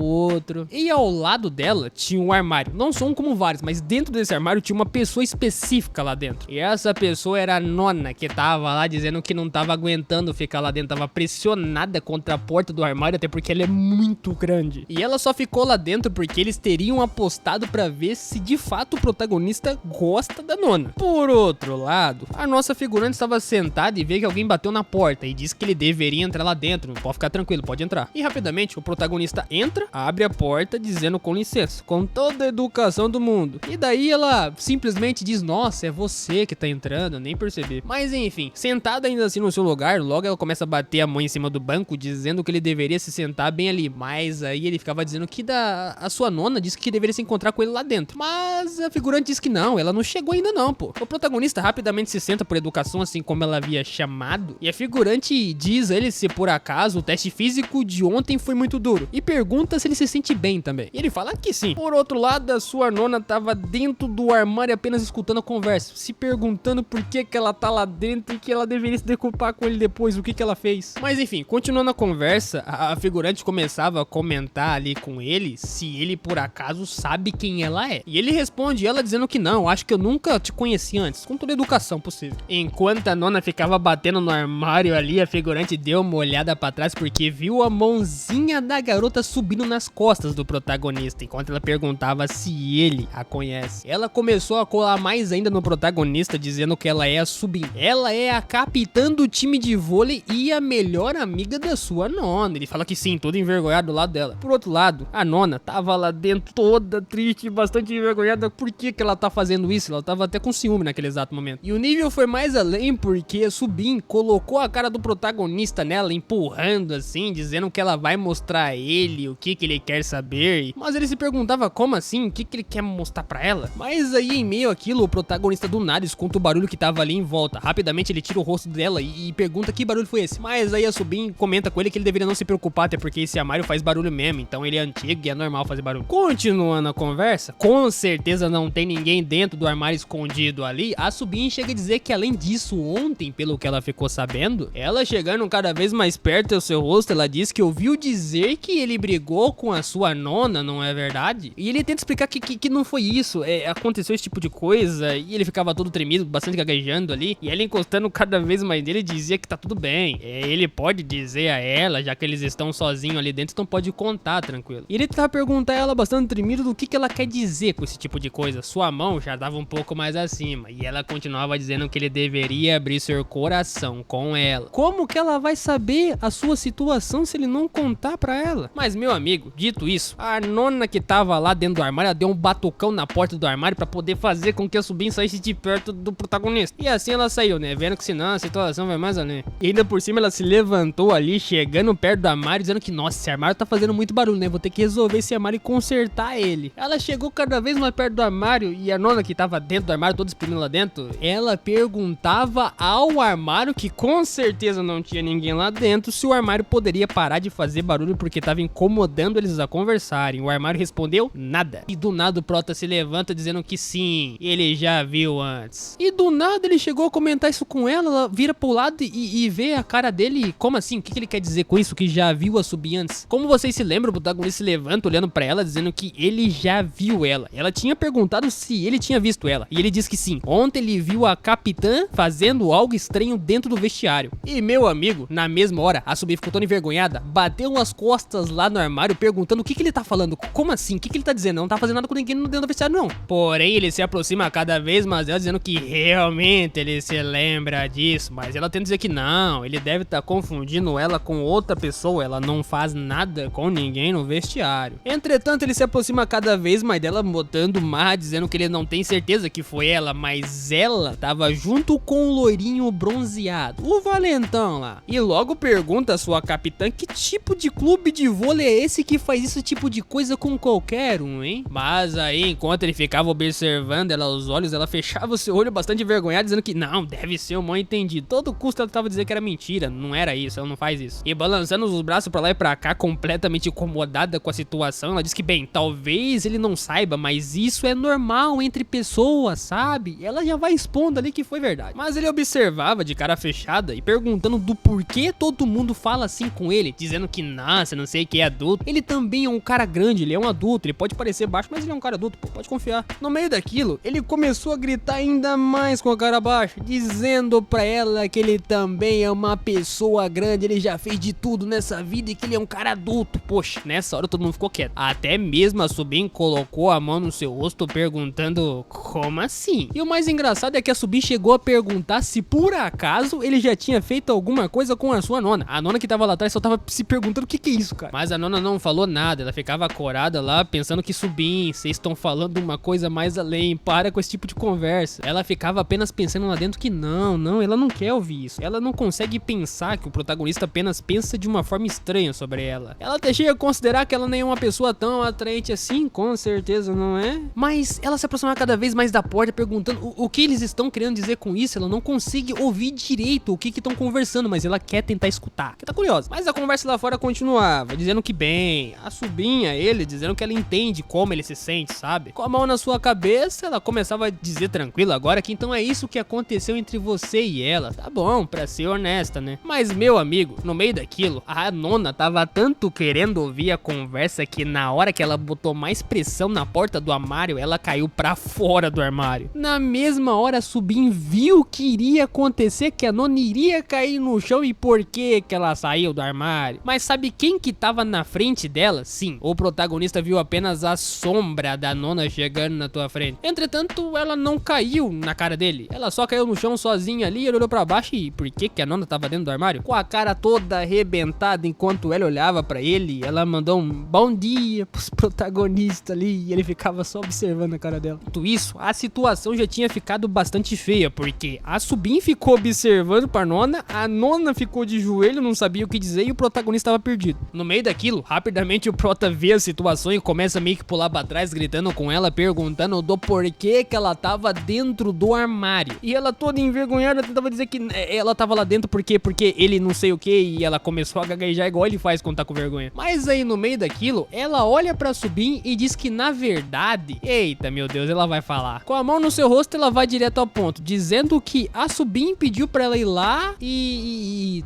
outro. E ao lado dela tinha um armário. Não só um como vários, mas dentro desse armário tinha uma pessoa específica lá dentro. E essa pessoa era a nona, que tava lá dizendo que não tava aguentando ficar lá dentro, tava pressionada contra a porta do armário, até porque ela é muito grande. E ela só ficou lá dentro porque eles teriam apostado pra ver se de fato o protagonista gosta da nona. Por outro lado, a nossa figurante estava sentada e vê que alguém bateu na porta e disse que ele deveria entrar lá dentro. Pode ficar tranquilo, pode entrar. E rapidamente o protagonista entra, abre a porta dizendo com licença, com toda a educação do mundo. E daí ela simplesmente diz, nossa, é você que tá entrando, eu nem percebi. Mas enfim, sentada ainda assim no seu lugar, logo ela começa a bater a mão em cima do banco, dizendo que ele deveria se sentar bem ali. Mas aí ele ficava dizendo que a sua nona disse que deveria se encontrar com ele lá dentro. Mas a figurante diz que não, ela não chegou ainda não, pô. O protagonista rapidamente se senta por educação, assim como ela havia chamado. E a figurante diz a ele se por acaso o teste físico de ontem foi muito duro. E pergunta se ele se sente bem também. E ele fala que sim. Por outro lado, a sua nona tava dentro do armário apenas escutando a conversa, se perguntando por que ela tá lá dentro e que ela deveria se desculpar com ele depois, o que ela fez. Mas enfim, continuando a conversa, a figurante começava a comentar ali com ele se ele por acaso sabe quem ela é. E ele responde ela dizendo que não, acho que eu nunca te conheci antes, com toda a educação possível. Enquanto a nona ficava batendo no armário ali, a figurante deu uma olhada pra trás porque viu a mãozinha da garota subindo nas costas do protagonista, enquanto ela perguntava se ele a conhece. Ela começou a colar mais ainda no protagonista, dizendo que ela é a sobrinha. Ela é a capitã do time de vôlei e a melhor amiga da sua nona. Ele fala que sim, todo envergonhado do lado dela. Por outro lado, a nona tava lá dentro toda triste, bastante envergonhada. Por que ela tá fazendo isso? Ela tava até com ciúme naquele exato momento. E o nível foi mais além porque a Subin colocou a cara do protagonista nela, empurrando assim, dizendo que ela vai mostrar a ele o que ele quer saber. Mas ele se perguntava como assim, o que ele quer mostrar pra ela. Mas aí em meio àquilo, o protagonista do nada escuta o barulho que tava ali em volta. Rapidamente ele tira o rosto dela e pergunta que barulho foi esse. Mas aí a Subin comenta com ele que ele deveria não se preocupar, até porque esse armário faz barulho mesmo, então ele é antigo e é normal fazer barulho. Continuando a conversa, com certeza não tem ninguém dentro do armário escondido ali. A Subin chega a dizer que além disso, ontem, pelo que ela ficou sabendo, ela chegando cada vez mais perto do seu rosto, ela diz que ouviu dizer que ele brigou com a sua nona, não é verdade? E ele tenta explicar que não foi isso, aconteceu esse tipo de coisa, e ele ficava todo tremido, bastante gaguejando ali, e ela encostando cada vez mais nele, dizia que tá tudo bem. Ele pode dizer a ela, já que eles estão sozinhos ali dentro, então pode contar, tranquilo. E ele tava perguntando a ela bastante tremido do que ela quer dizer com esse tipo de coisa. Sua mão já dava um pouco mais acima, e ela continuava dizendo que ele deveria poderia abrir seu coração com ela. Como que ela vai saber a sua situação se ele não contar pra ela? Mas, meu amigo, dito isso, a nona que tava lá dentro do armário, ela deu um batucão na porta do armário pra poder fazer com que a Subin saísse de perto do protagonista. E assim ela saiu, né? Vendo que senão a situação vai mais além. E ainda por cima ela se levantou ali, chegando perto do armário, dizendo que, nossa, esse armário tá fazendo muito barulho, né? Vou ter que resolver esse armário e consertar ele. Ela chegou cada vez mais perto do armário e a nona que tava dentro do armário, toda exprimindo lá dentro, ela perguntava ao armário, que com certeza não tinha ninguém lá dentro, se o armário poderia parar de fazer barulho porque tava incomodando eles a conversarem. O armário respondeu nada. E do nada o Prota se levanta dizendo que sim, ele já viu antes. E do nada ele chegou a comentar isso com ela vira pro lado e vê a cara dele. Como assim? O que ele quer dizer com isso? Que já viu a Subin antes? Como vocês se lembram, o protagonista se levanta olhando pra ela, dizendo que ele já viu ela. Ela tinha perguntado se ele tinha visto ela. E ele disse que sim. Ontem ele viu a capitã fazendo algo estranho dentro do vestiário. E meu amigo, na mesma hora, a Subin ficou toda envergonhada, bateu as costas lá no armário perguntando o que ele tá falando. Como assim? O que ele tá dizendo? Não tá fazendo nada com ninguém dentro do vestiário, não. Porém, ele se aproxima cada vez mais dela, dizendo que realmente ele se lembra disso. Mas ela tenta dizer que não, ele deve estar confundindo ela com outra pessoa. Ela não faz nada com ninguém no vestiário. Entretanto, ele se aproxima cada vez mais dela, botando marra, dizendo que ele não tem certeza que foi ela, mas ela tava junto com o loirinho bronzeado, o valentão lá. E logo pergunta a sua capitã que tipo de clube de vôlei é esse que faz esse tipo de coisa com qualquer um, hein? Mas aí, enquanto ele ficava observando ela os olhos, ela fechava o seu olho bastante envergonhada, dizendo que não, deve ser um mal entendido. Todo custo ela tava dizendo que era mentira, não era isso, ela não faz isso. E balançando os braços pra lá e pra cá, completamente incomodada com a situação, ela diz que, bem, talvez ele não saiba, mas isso é normal entre pessoas, sabe? Ela já vai expondo ali que foi verdade. Mas ele observava de cara fechada e perguntando do porquê todo mundo fala assim com ele, dizendo que, nossa, não sei que é adulto. Ele também é um cara grande, ele é um adulto, ele pode parecer baixo, mas ele é um cara adulto, pô, pode confiar. No meio daquilo, ele começou a gritar ainda mais com a cara baixa, dizendo pra ela que ele também é uma pessoa grande, ele já fez de tudo nessa vida e que ele é um cara adulto. Poxa, nessa hora todo mundo ficou quieto. Até mesmo a Subin colocou a mão no seu rosto perguntando, como assim? E o mais engraçado é que a Subin chegou a perguntar se por acaso ele já tinha feito alguma coisa com a sua nona. A nona que tava lá atrás só tava se perguntando o que é isso, cara. Mas a nona não falou nada, ela ficava corada lá pensando que Subin, vocês estão falando uma coisa mais além, para com esse tipo de conversa. Ela ficava apenas pensando lá dentro que não, ela não quer ouvir isso. Ela não consegue pensar que o protagonista apenas pensa de uma forma estranha sobre ela. Ela até chega a considerar que ela nem é uma pessoa tão atraente assim, com certeza não é. Mas ela se aproxima cada vez mais da porta perguntando o que eles estão querendo dizer com isso. Ela não consegue ouvir direito o que estão conversando, mas ela quer tentar escutar, que tá curiosa. Mas a conversa lá fora continuava, dizendo que bem, a Subin, ele, dizendo que ela entende como ele se sente, sabe? Com a mão na sua cabeça, ela começava a dizer tranquila agora que então é isso que aconteceu entre você e ela. Tá bom, pra ser honesta, né? Mas meu amigo, no meio daquilo, a nona tava tanto querendo ouvir a conversa que na hora que ela botou mais pressão na porta do armário, ela caiu pra fora do armário. Na mesma hora, a Subin viu que iria acontecer, que a nona iria cair no chão e por que ela saiu do armário. Mas sabe quem que tava na frente dela? Sim, o protagonista viu apenas a sombra da nona chegando na tua frente. Entretanto, ela não caiu na cara dele. Ela só caiu no chão sozinha ali, ele olhou pra baixo e por que a nona tava dentro do armário? Com a cara toda arrebentada enquanto ela olhava pra ele, ela mandou um bom dia pros protagonistas ali e ele ficava só observando a cara dela. Tudo isso, a situação já tinha ficado bastante feia, porque a Subin ficou observando pra nona, a nona ficou de joelho, não sabia o que dizer e o protagonista tava perdido. No meio daquilo, rapidamente o prota vê a situação e começa meio que pular pra trás, gritando com ela, perguntando do porquê que ela tava dentro do armário. E ela toda envergonhada tentava dizer que ela tava lá dentro porque ele não sei o que, e ela começou a gaguejar igual ele faz quando tá com vergonha. Mas aí no meio daquilo, ela olha pra Subin e diz que na verdade, eita meu Deus, ela vai falar. Com a mão no seu rosto, ela vai direto ao ponto, dizendo que a Subin pediu pra ela ir lá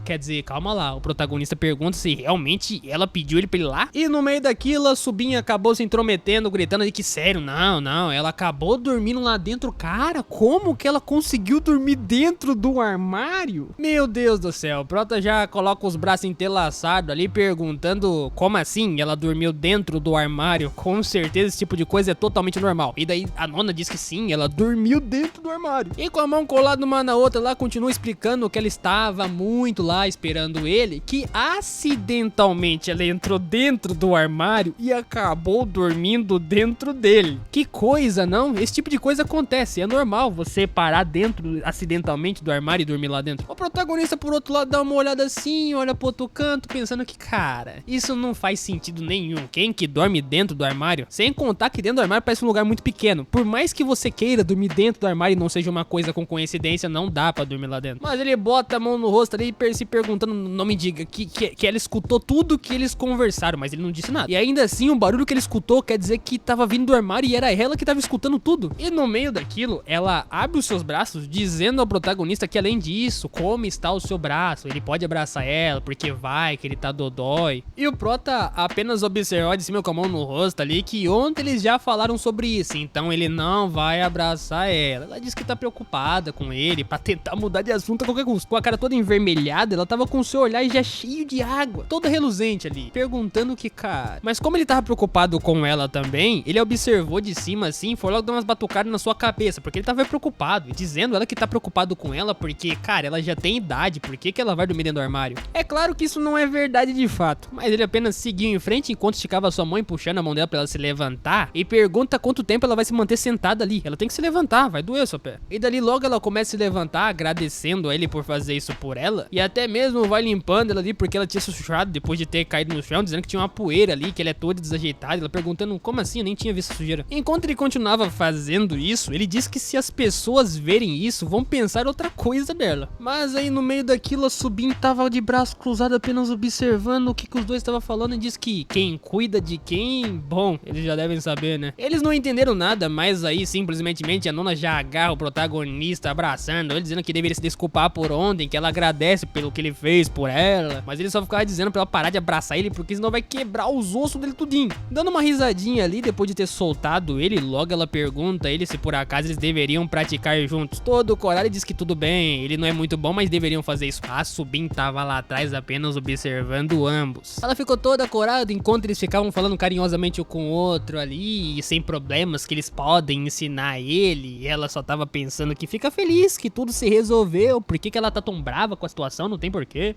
quer dizer, calma lá, o protagonista pergunta se realmente ela pediu ele pra ir lá. E no meio daquilo, a Subin acabou se intrometendo, gritando de que sério, não, ela acabou dormindo lá dentro. Cara, como que ela conseguiu dormir dentro do armário? Meu Deus do céu, o prota já coloca os braços entrelaçados ali, perguntando como assim ela dormiu dentro do armário. Com certeza esse tipo de coisa é totalmente normal. E daí a nona diz que sim, ela dormiu dentro do armário. E com a mão colado uma na outra lá, continua explicando que ela estava muito lá esperando ele, que acidentalmente ela entrou dentro do armário e acabou dormindo dentro dele. Que coisa, não? Esse tipo de coisa acontece, é normal você parar dentro acidentalmente do armário e dormir lá dentro. O protagonista, por outro lado, dá uma olhada assim, olha pro outro canto, pensando que, cara, isso não faz sentido nenhum. Quem que dorme dentro do armário? Sem contar que dentro do armário parece um lugar muito pequeno. Por mais que você queira dormir dentro do armário e não seja uma coisa com coincidência, não dá pra dormir lá dentro. Mas ele bota a mão no rosto ali se perguntando, não me diga, que ela escutou tudo que eles conversaram, mas ele não disse nada. E ainda assim, o barulho que ele escutou quer dizer que tava vindo do armário e era ela que tava escutando tudo. E no meio daquilo, ela abre os seus braços, dizendo ao protagonista que além disso, como está o seu braço, ele pode abraçar ela, porque vai, que ele tá dodói. E o prota apenas observou de cima com a mão no rosto ali, que ontem eles já falaram sobre isso, então ele não vai abraçar ela. Ela disse que tá preocupada com ele, pra tentar mudar de assunto a qualquer custo. Com a cara toda envermelhada, ela tava com o seu olhar já cheio de água, toda reluzente ali, perguntando que, cara... Mas como ele tava preocupado com ela também, ele observou de cima assim, foi logo dar umas batucadas na sua cabeça, porque ele tava preocupado, dizendo ela que tá preocupado com ela, porque, cara, ela já tem idade, por que ela vai dormir dentro do armário? É claro que isso não é verdade de fato, mas ele apenas seguiu em frente enquanto esticava sua mão e puxando a mão dela pra ela se levantar, e pergunta quanto tempo ela vai se manter sentada ali. Ela tem que se levantar, vai doer o seu pé. E dali logo ela começa a se levantar, agradecendo a ele por fazer isso por ela, e até mesmo vai limpando ela ali, porque ela tinha sujado depois de ter caído no chão, dizendo que tinha uma poeira ali, que ela é toda desajeitada. Ela perguntando como assim, eu nem tinha visto a sujeira. Enquanto ele continuava fazendo isso, ele disse que se as pessoas verem isso, vão pensar outra coisa dela. Mas aí no meio daquilo, a Subin tava de braço cruzado apenas observando o que os dois estavam falando, e disse que quem cuida de quem, bom, eles já devem saber, né? Eles não entenderam nada, mas aí simplesmente a Nona já agarra o protagonista abraçando ele, dizendo que deveria se desculpar por ontem, que ela agradece pelo que ele fez por ela, mas ele só ficava dizendo pra ela parar de abraçar ele, porque senão vai quebrar os ossos dele tudinho. Dando uma risadinha ali, depois de ter soltado ele, logo ela pergunta a ele se por acaso eles deveriam praticar juntos. Todo corado e diz que tudo bem, ele não é muito bom, mas deveriam fazer isso. A Subin tava lá atrás apenas observando ambos. Ela ficou toda corada enquanto eles ficavam falando carinhosamente um com o outro ali, e sem problemas que eles podem ensinar ele. E ela só tava pensando que fica feliz que tudo se resolveu, por que ela tá tão brava com a situação, não tem porquê.